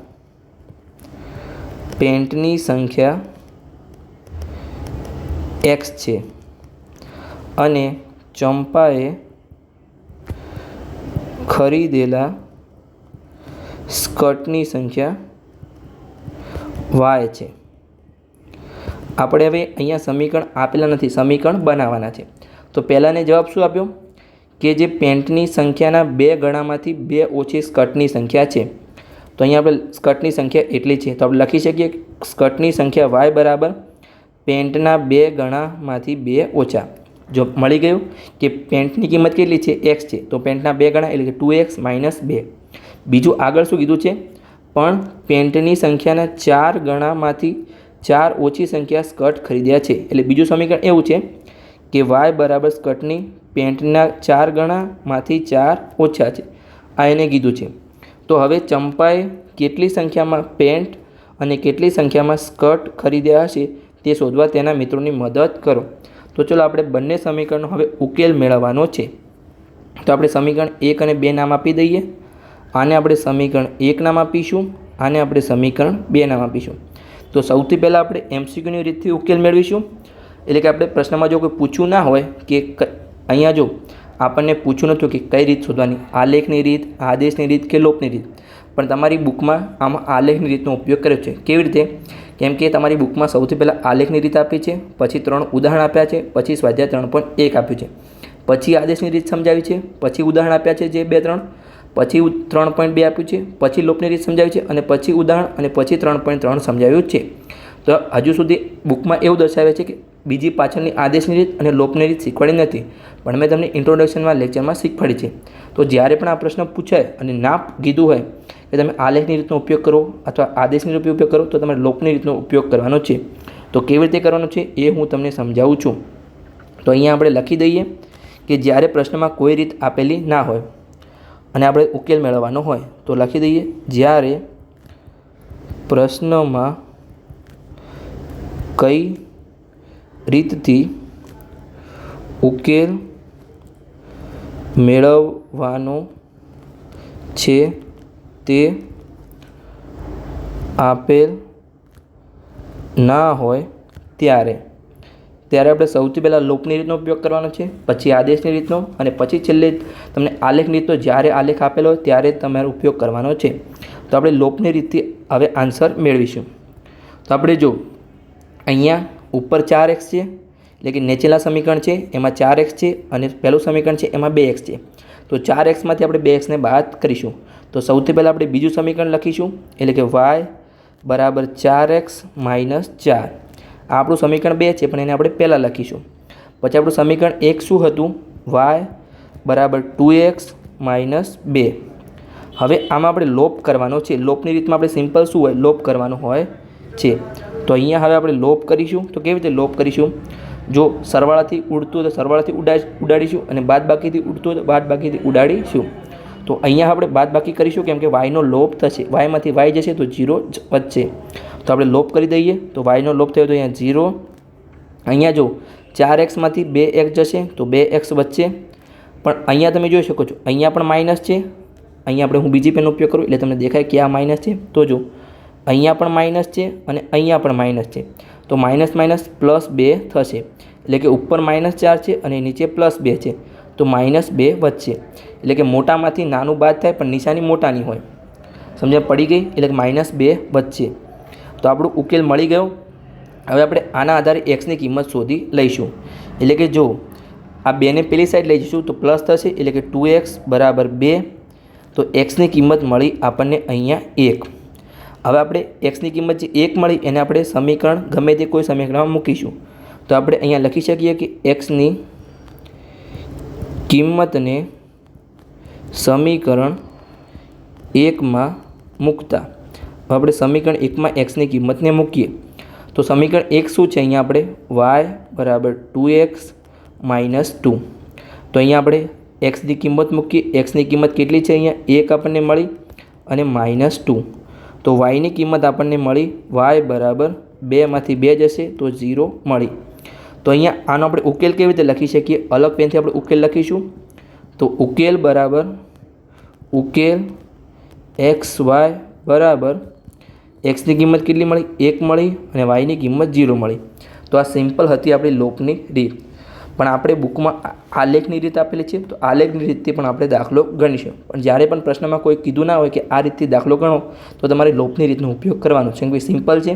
પેન્ટની સંખ્યા x છે અને ચંપાએ ખરીદેલા સ્કર્ટની સંખ્યા y છે. આપણે હવે અહીંયા સમીકરણ આપેલા નથી, સમીકરણ બનાવવાના છે. તો પહેલાંને જવાબ શું આપ્યો કે જે પેન્ટની સંખ્યાના 2 ગણામાંથી 2 ઓછી સ્કર્ટની સંખ્યા છે. તો અહીંયા આપણે સ્કર્ટની સંખ્યા એટલી છે. તો આપણે લખી શકીએ સ્કર્ટની સંખ્યા y બરાબર પેન્ટના 2 ગણામાંથી 2 ઓછા. જો મળી ગયું કે પેન્ટની કિંમત કેટલી છે x છે, તો પેન્ટના 2 ગણા એટલે કે 2x - 2. બીજું આગળ શું કીધું છે, પણ પેન્ટની સંખ્યાના 4 ગણામાંથી 4 ઓછી સંખ્યા સ્કર્ટ ખરીદ્યા છે. એટલે બીજું સમીકરણ એવું છે કે y બરાબર સ્કર્ટની પેન્ટના 4 ગણામાંથી 4 ઓછા છે. આ એને કીધું છે. તો હવે ચંપાએ કેટલી સંખ્યામાં પેન્ટ અને કેટલી સંખ્યામાં સ્કર્ટ ખરીદ્યા હશે તે શોધવા તેના મિત્રોની મદદ કરો. તો ચલો આપણે બંને સમીકરણનો હવે ઉકેલ મેળવવાનો છે. તો આપણે સમીકરણ 1 અને 2 નામ આપી દઈએ. આને આપણે સમીકરણ 1 નામ આપીશું, આને આપણે સમીકરણ 2 નામ આપીશું. તો સૌથી પહેલાં આપણે એમસીક્યુની રીતથી ઉકેલ મેળવીશું. એટલે કે આપણે પ્રશ્નમાં જો કોઈ પૂછવું ના હોય કે અહીંયા જો આપણને પૂછવું નહોતું કે કઈ રીત શોધવાની, આલેખની રીત, આદેશની રીત કે લોપની રીત, પણ તમારી બુકમાં આમાં આલેખની રીતનો ઉપયોગ કર્યો છે. કેવી રીતે? કેમ કે તમારી બુકમાં સૌથી પહેલાં આલેખની રીત આપી છે, પછી 3 ઉદાહરણ આપ્યા છે, પછી સ્વાધ્યાય 3.1 આપ્યું છે, પછી આદેશની રીત સમજાવી છે, પછી ઉદાહરણ આપ્યા છે જે 2-3, પછી 3.2 આપ્યું છે, પછી લોપની રીત સમજાવી છે અને પછી ઉદાહરણ અને પછી 3.3 સમજાવ્યું છે. તો હજુ સુધી બુકમાં એવું દર્શાવે છે કે બીજી પાછળની આદેશની રીત અને લોપની રીત શીખવાડી નથી, પણ મેં તમને ઇન્ટ્રોડક્શનમાં લેક્ચરમાં શીખવાડી છે. તો જ્યારે પણ આ પ્રશ્ન પૂછાય અને ના કીધું હોય કે તમે આલેખની રીતનો ઉપયોગ કરો અથવા આદેશની રીતનો ઉપયોગ કરો, તો તમારે લોપની રીતનો ઉપયોગ કરવાનો છે. તો કેવી રીતે કરવાનો છે એ હું તમને સમજાવું છું. તો અહીંયા આપણે લખી દઈએ કે જ્યારે પ્રશ્નમાં કોઈ રીત આપેલી ના હોય અને આપણે ઉકેલ મેળવવાનો હોય, તો લખી દઈએ જ્યારે પ્રશ્નમાં કઈ રીતથી ઉકેલ મેળવવાનો છે તે આપેલ ના હોય ત્યારે આપણે સૌથી પહેલાં લોપની રીતનો ઉપયોગ કરવાનો છે, પછી આદેશની રીતનો અને પછી છેલ્લે તમને આલેખની રીતનો જ્યારે આલેખ આપેલો હોય ત્યારે તમારે ઉપયોગ કરવાનો છે. તો આપણે લોપની રીતથી હવે આન્સર મેળવીશું. તો આપણે જો અહીંયા ઉપર 4x છે, એટલે કે નીચેલા સમીકરણ છે એમાં 4x છે અને પહેલું સમીકરણ છે એમાં 2x છે. તો 4xમાંથી આપણે 2xને બાદ કરીશું. તો સૌથી પહેલાં આપણે બીજું સમીકરણ લખીશું, એટલે કે y બરાબર 4x માઇનસ 4. આ આપણું સમીકરણ 2 છે, પણ એને આપણે પહેલાં લખીશું. પછી આપણું સમીકરણ 1 શું હતું? y બરાબર 2x માઇનસ 2. હવે આમાં આપણે લોપ કરવાનો છે. લોપની રીતમાં આપણે સિમ્પલ શું હોય? લોપ કરવાનો હોય છે. તો અહીંયા હવે આપણે લોપ કરીશું. તો કેવી રીતે લોપ કરીશું? જો સરવાળાથી ઉડતું તો સરવાળાથી ઉડાડીશું અને બાદબાકીથી ઉડતું તો બાદબાકીથી ઉડાડીશું. તો અહીંયા આપણે બાદબાકી કરીશું કેમ કે yનો લોપ થશે. yમાંથી y જશે તો 0 વધશે. તો આપણે લોપ કરી દઈએ. તો yનો લોપ થયો તો અહીંયા 0. અહીંયા જો 4xમાંથી 2x જશે તો 2x વધશે. પણ અહીંયા તમે જોઈ શકો છો અહીંયા પણ માઇનસ છે. અહીંયા આપણે હું બીજી પેનનો ઉપયોગ કરું એટલે તમને દેખાય કે આ માઇનસ છે. તો જો અહીંયા પણ માઇનસ છે અને અહીંયા પણ માઇનસ છે. તો માઇનસ માઇનસ પ્લસ 2 થશે. એટલે કે ઉપર -4 છે અને નીચે +2 છે. તો -2 વધશે. એટલે કે મોટામાંથી નાનું બાદ થાય પણ નિશાની મોટાની હોય. સમજણ પડી ગઈ? એટલે કે -2 વધશે. તો આપણું ઉકેલ મળી ગયો. હવે આપણે આના આધારે xની કિંમત શોધી લઈશું. એટલે કે જો આ 2ને પેલી સાઈડ લઈ જઈશું તો પ્લસ થશે, એટલે કે 2x બરાબર 2. તો xની કિંમત મળી આપણને અહીંયા 1. હવે આપણે xની કિંમત જે 1 મળી એને આપણે સમીકરણ ગમે તે કોઈ સમીકરણમાં મૂકીશું. તો આપણે અહીંયા લખી શકીએ કે xની કિંમતને સમીકરણ 1માં મૂકતા. હવે આપણે સમીકરણ 1માં xની કિંમતને મૂકીએ. તો સમીકરણ 1 શું છે? અહીંયા આપણે y બરાબર 2x માઇનસ 2. તો અહીંયા આપણે xની કિંમત મૂકીએ. xની કિંમત કેટલી છે? અહીંયા 1 આપણને મળી અને -2. તો yની કિંમત આપણને મળી y બરાબર 2માંથી 2 જશે તો 0 મળી. તો અહીંયા આનો આપણે ઉકેલ કેવી રીતે લખી શકીએ? અલગ પેનથી આપણે ઉકેલ લખીશું. તો ઉકેલ બરાબર ઉકેલ xy બરાબર xની કિંમત કેટલી મળી? 1 મળી અને yની કિંમત 0 મળી. તો આ સિમ્પલ હતી આપણી લોપની રીત. પણ આપણે બુકમાં આલેખની રીત આપેલી છે, તો આલેખની રીતથી પણ આપણે દાખલો ગણીશું. પણ જ્યારે પણ પ્રશ્નમાં કોઈ કીધું ના હોય કે આ રીતથી દાખલો ગણો, તો તમારે લોપની રીતનો ઉપયોગ કરવાનો છે. કેમ કે સિમ્પલ છે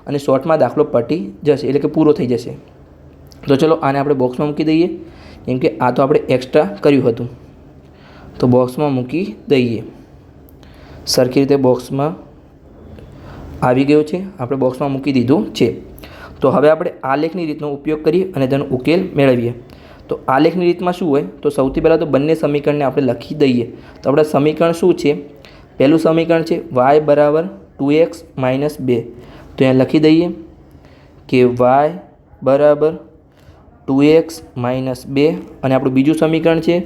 અને શોર્ટમાં દાખલો પટી જશે, એટલે કે પૂરો થઈ જશે. તો ચલો આને આપણે બોક્સમાં મૂકી દઈએ, કેમ કે આ તો આપણે એક્સ્ટ્રા કર્યું હતું. તો બોક્સમાં મૂકી દઈએ. સરખી રીતે બોક્સમાં આવી ગયું છે. આપણે બોક્સમાં મૂકી દીધું છે. તો હવે આપણે આલેખની રીતનો ઉપયોગ કરીએ અને તેનો ઉકેલ મેળવીએ. તો આલેખની રીતમાં શું હોય? તો સૌથી પહેલાં તો બંને સમીકરણને આપણે લખી દઈએ. તો આપણા સમીકરણ શું છે? પહેલું સમીકરણ છે y બરાબર 2x માઇનસ 2. તો અહીંયા લખી દઈએ કે y બરાબર 2x માઇનસ 2. અને આપણું બીજું સમીકરણ છે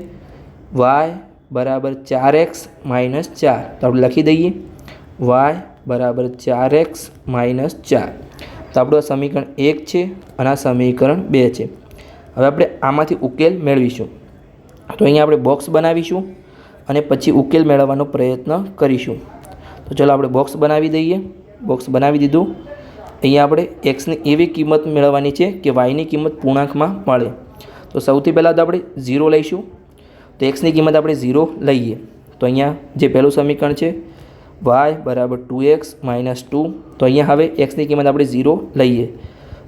y બરાબર 4x માઇનસ 4. તો આપણે લખી દઈએ y બરાબર 4x માઇનસ 4. તો આપણું આ સમીકરણ 1 છે અને આ સમીકરણ 2 છે. હવે આપણે આમાંથી ઉકેલ મેળવીશું. તો અહીંયા આપણે બોક્સ બનાવીશું અને પછી ઉકેલ મેળવવાનો પ્રયત્ન કરીશું. તો ચાલો આપણે બોક્સ બનાવી દઈએ. બોક્સ બનાવી દીધું. અહીંયા આપણે xની એવી કિંમત મેળવવાની છે કે yની કિંમત પૂર્ણાંકમાં મળે. તો સૌથી પહેલાં તો આપણે 0 લઈશું. તો xની કિંમત આપણે 0 લઈએ. તો અહીંયા જે પહેલું સમીકરણ છે y બરાબર 2x માઇનસ 2. તો અહીંયા હવે xની કિંમત આપણે 0 લઈએ.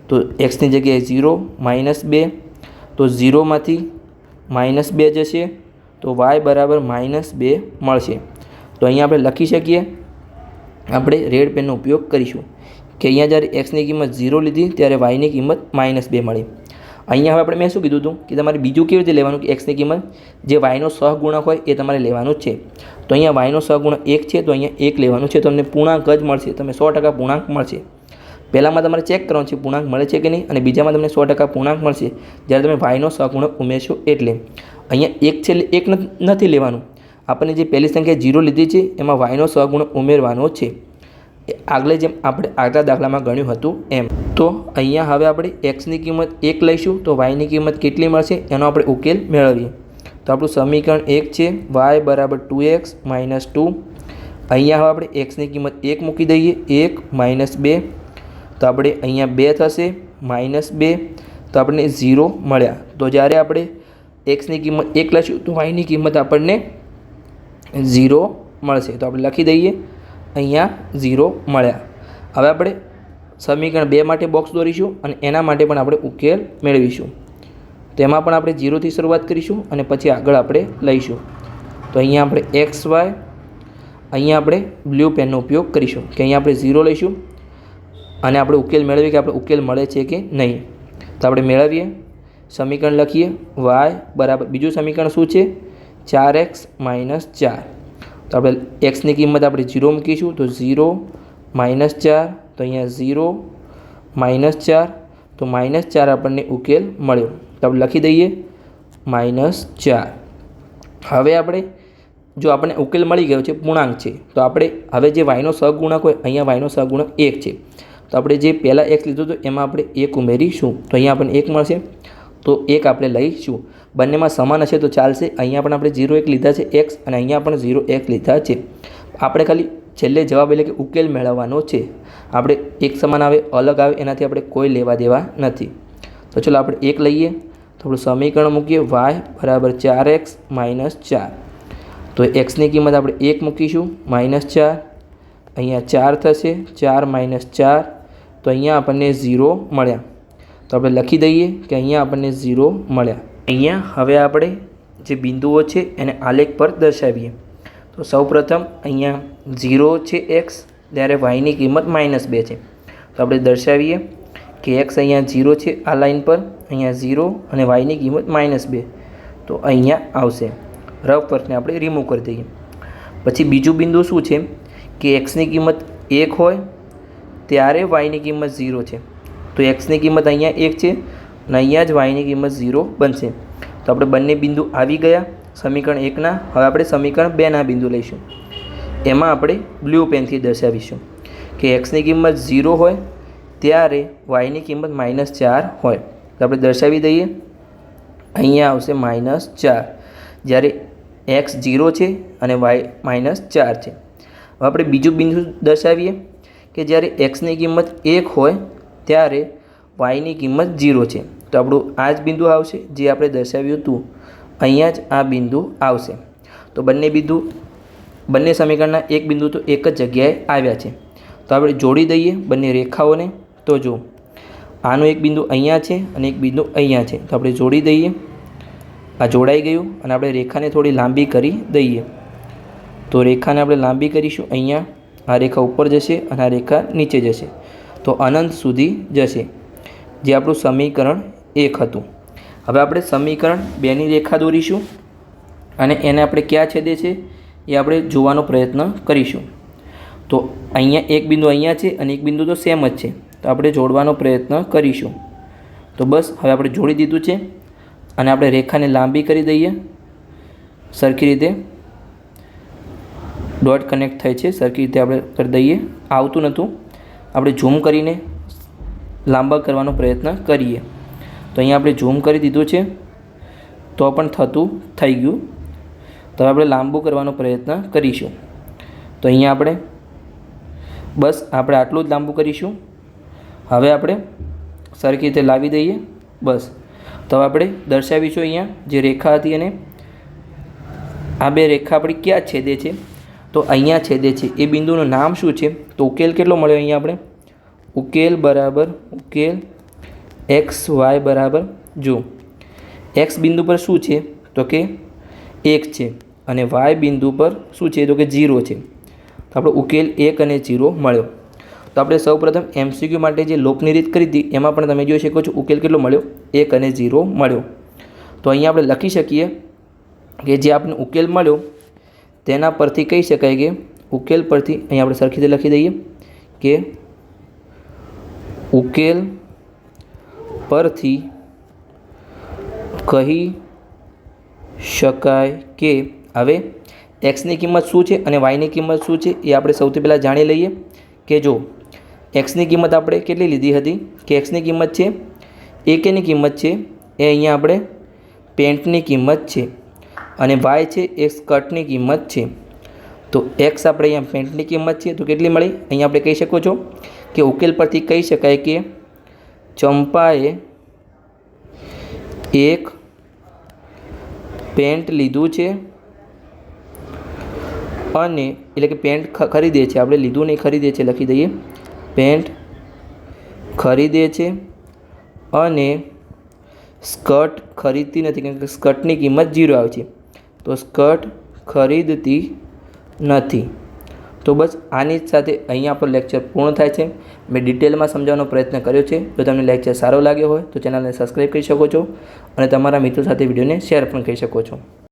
તો xની જગ્યાએ 0 માઇનસ 2. તો 0માંથી -2 જશે તો y બરાબર -2 મળશે. તો અહીંયા આપણે લખી શકીએ, આપણે રેડ પેનનો ઉપયોગ કરીશું કે અહીંયા જ્યારે એક્સની કિંમત 0 લીધી ત્યારે વાયની કિંમત -2 મળી. અહીંયા હવે આપણે મેં શું કીધું હતું કે તમારે બીજું કેવી રીતે લેવાનું કે એક્સની કિંમત જે વાયનો સહગુણક હોય એ તમારે લેવાનું જ છે. તો અહીંયા વાયનો સહગુણક 1 છે તો અહીંયા 1 લેવાનું છે. તમને પૂર્ણાંક જ મળશે, તમને 100% પૂર્ણાંક મળશે. પહેલામાં તમારે ચેક કરવાનું છે પૂર્ણાંક મળે છે કે નહીં, અને બીજામાં તમને 100% પૂર્ણાંક મળશે જ્યારે તમે વાયનો સહગુણક ઉમેરશો. એટલે અહીંયા 1 છે એટલે 1 નથી લેવાનું. આપણને જે પહેલી સંખ્યા 0 લીધી છે એમાં વાયનો સહગુણક ઉમેરવાનો છે, આગળ જેમ આપણે આગલા દાખલામાં ગણ્યું હતું એમ. તો અહીંયા હવે આપણે એક્સની કિંમત 1 લઈશું તો વાયની કિંમત કેટલી મળશે એનો આપણે ઉકેલ મેળવીએ. તો આપણું સમીકરણ 1 છે y બરાબર 2x - 2. અહીંયા હવે આપણે એક્સની કિંમત 1 મૂકી દઈએ, 1 - 2 તો આપણે અહીંયા 2 થશે, -2 તો આપણને 0 મળ્યા. તો જ્યારે આપણે એક્સની કિંમત 1 લઈશું તો વાયની કિંમત આપણને 0 મળશે. તો આપણે લખી દઈએ અહીંયા 0 મળ્યા. હવે આપણે સમીકરણ 2 માટે બોક્સ દોરીશું અને એના માટે પણ આપણે ઉકેલ મેળવીશું. તેમાં પણ આપણે 0 થી શરૂઆત કરીશું અને પછી આગળ આપણે લઈશું. તો અહીંયા આપણે XY, અહીંયા આપણે બ્લુ પેનનો ઉપયોગ કરીશું કે અહીંયા આપણે 0 લઈશું અને આપણે ઉકેલ મેળવીએ કે આપણે ઉકેલ મળે છે કે નહીં. તો આપણે મેળવીએ, સમીકરણ લખીએ y બરાબર, બીજું સમીકરણ શું છે 4x - 4. તો આપણે એક્સની કિંમત આપણે 0 મૂકીશું તો 0 - 4 તો અહીંયા 0 - 4 તો -4 આપણને ઉકેલ મળ્યો. તો આપણે લખી દઈએ -4. હવે આપણે જો આપણને ઉકેલ મળી ગયો છે, પૂર્ણાંક છે, તો આપણે હવે જે વાયનો સહગુણક હોય અહીંયા વાયનો સહગુણક 1 છે તો આપણે જે પહેલાં x લીધું હતું એમાં આપણે 1 ઉમેરીશું તો અહીંયા આપણને 1 મળશે. તો 1 આપણે લઈશું. બંનેમાં સમાન હશે તો ચાલશે. અહીંયા પણ આપણે 0 1 લીધા છે x અને અહીંયા પણ 0 1 લીધા છે. આપણે ખાલી છેલ્લે જવાબ એટલે કે ઉકેલ મેળવવાનો છે. આપણે એક સમાન આવે અલગ આવે એનાથી આપણે કોઈ લેવા દેવા નથી. તો ચલો આપણે 1 લઈએ તો આપણું સમીકરણ મૂકીએ y બરાબર 4x - 4. તો એક્સની કિંમત આપણે 1 મૂકીશું -4, અહીંયા 4 થશે, 4 - 4 તો અહીંયા આપણને 0 મળ્યા. તો આપણે લખી દઈએ કે અહીંયા આપણને 0 મળ્યા. અહીંયા હવે આપણે જે બિંદુઓ છે એને આલેખ પર દર્શાવીએ. તો સૌપ્રથમ અહીંયા 0 છે x ત્યારે yની કિંમત -2 છે. તો આપણે દર્શાવીએ કે x અહીંયા 0 છે આ લાઈન પર, અહીંયા 0 અને yની કિંમત -2 તો અહીંયા આવશે. રફ વર્કને આપણે રિમૂવ કરી દઈએ. પછી બીજું બિંદુ શું છે કે એક્સની કિંમત 1 હોય ત્યારે yની કિંમત 0 છે. તો એક્સની કિંમત અહીંયા 1 છે અને અહીંયા જ yની કિંમત 0 બનશે. તો આપણે બંને બિંદુ આવી ગયા સમીકરણ 1ના. હવે આપણે સમીકરણ 2ના બિંદુ લઈશું. એમાં આપણે બ્લુ પેનથી દર્શાવીશું કે એક્સની કિંમત 0 હોય ત્યારે yની કિંમત -4 હોય. તો આપણે દર્શાવી દઈએ, અહીંયા આવશે -4 જ્યારે x 0 છે અને y -4 છે. હવે આપણે બીજું બિંદુ દર્શાવીએ કે જ્યારે એક્સની કિંમત 1 હોય ત્યારે yની કિંમત 0 છે. તો આપણું આ જ બિંદુ આવશે જે આપણે દર્શાવ્યું હતું, અહીંયા જ આ બિંદુ આવશે. તો બંને સમીકરણના એક બિંદુ તો એક જ જગ્યાએ આવ્યા છે. તો આપણે જોડી દઈએ બંને રેખાઓને. તો જો આનું એક બિંદુ અહીંયા છે અને એક બિંદુ અહીંયા છે તો આપણે જોડી દઈએ. આ જોડાઈ ગયું અને આપણે રેખાને થોડી લાંબી કરી દઈએ. તો રેખાને આપણે લાંબી કરીશું. અહીંયા આ રેખા ઉપર જશે અને આ રેખા નીચે જશે તો અનંત સુધી જશે, જે આપણું સમીકરણ 1 હતું. હવે આપણે સમીકરણ 2ની રેખા દોરીશું અને એને આપણે ક્યાં છેદે છે એ આપણે જોવાનો પ્રયત્ન કરીશું. તો અહીંયા એક બિંદુ અહીંયા છે અને એક બિંદુ તો સેમ જ છે તો આપણે જોડવાનો પ્રયત્ન કરીશું. તો બસ હવે આપણે જોડી દીધું છે અને આપણે રેખાને લાંબી કરી દઈએ સરખી રીતે. ડોટ કનેક્ટ થાય છે સરખી રીતે આપણે કરી દઈએ. આવતું નહોતું, આપણે ઝૂમ કરીને લાંબા કરવાનો પ્રયત્ન કરીએ. તો અહીંયા આપણે ઝૂમ કરી દીધું છે તો પણ થઈ ગયું. તો આપણે લાંબુ કરવાનો પ્રયત્ન કરીશું. તો અહીંયા આપણે આટલું જ લાંબુ કરીશું. હવે આપણે સરખી રીતે લાવી દઈએ બસ. તો આપણે દર્શાવીશું અહીંયા જે રેખા હતી અને આ બે રેખા આપણી ક્યાં છેદે છે તો અહીંયા છેદે છે. એ બિંદુનું નામ શું છે? તો ઉકેલ કેટલો મળ્યો અહીંયા આપણે? ઉકેલ XY બરાબર, જો x બિંદુ પર શું છે તો કે 1 છે અને y બિંદુ પર શું છે તો કે 0 છે. તો આપણો ઉકેલ 1 અને 0 મળ્યો. તો આપણે સૌપ્રથમ MCQ માટે જે લોપની રીત કરી હતી એમાં પણ તમે જોઈ શકો છો ઉકેલ કેટલો મળ્યો, 1 અને 0 મળ્યો. તો અહીંયા આપણે લખી શકીએ કે જે આપણને ઉકેલ મળ્યો તેના પરથી કહી શકાય કે ઉકેલ પરથી અહીંયા આપણે સરખી રીતે લખી દઈએ કે ઉકેલ પરથી કહી શકાય કે હવે એક્સની કિંમત શું છે અને વાયની કિંમત શું છે એ આપણે સૌથી પહેલાં જાણી લઈએ કે જો એક્સની કિંમત આપણે કેટલી લીધી હતી કે એક્સની કિંમત છે એકેની કિંમત છે એ અહીંયા આપણે પેન્ટની કિંમત છે અને વાય છે એ સ્કર્ટની કિંમત છે. તો એક્સ આપણે અહીંયા પેન્ટની કિંમત છે તો કેટલી મળી, અહીંયા આપણે કહી શકો છો કે ઉકેલ પરથી કહી શકાય કે ચંપાએ એક પેન્ટ લીધું છે અને એટલે કે પેન્ટ ખરીદે છે, આપણે લીધું નહીં ખરીદે છે લખી દઈએ, પેન્ટ ખરીદે છે અને સ્કર્ટ ખરીદતી નથી કારણ કે સ્કર્ટની કિંમત 0 આવે છે, તો સ્કર્ટ ખરીદતી નથી. તો બસ આની જ સાથે અહીંયા આપણો લેક્ચર પૂર્ણ થાય છે. મેં ડિટેલમાં સમજાવવાનો પ્રયત્ન કર્યો છે. જો તમને લેક્ચર સારો લાગ્યો હોય તો ચેનલને સબસ્ક્રાઈબ કરી શકો છો અને તમારા મિત્રો સાથે વિડીયોને શેર પણ કરી શકો છો.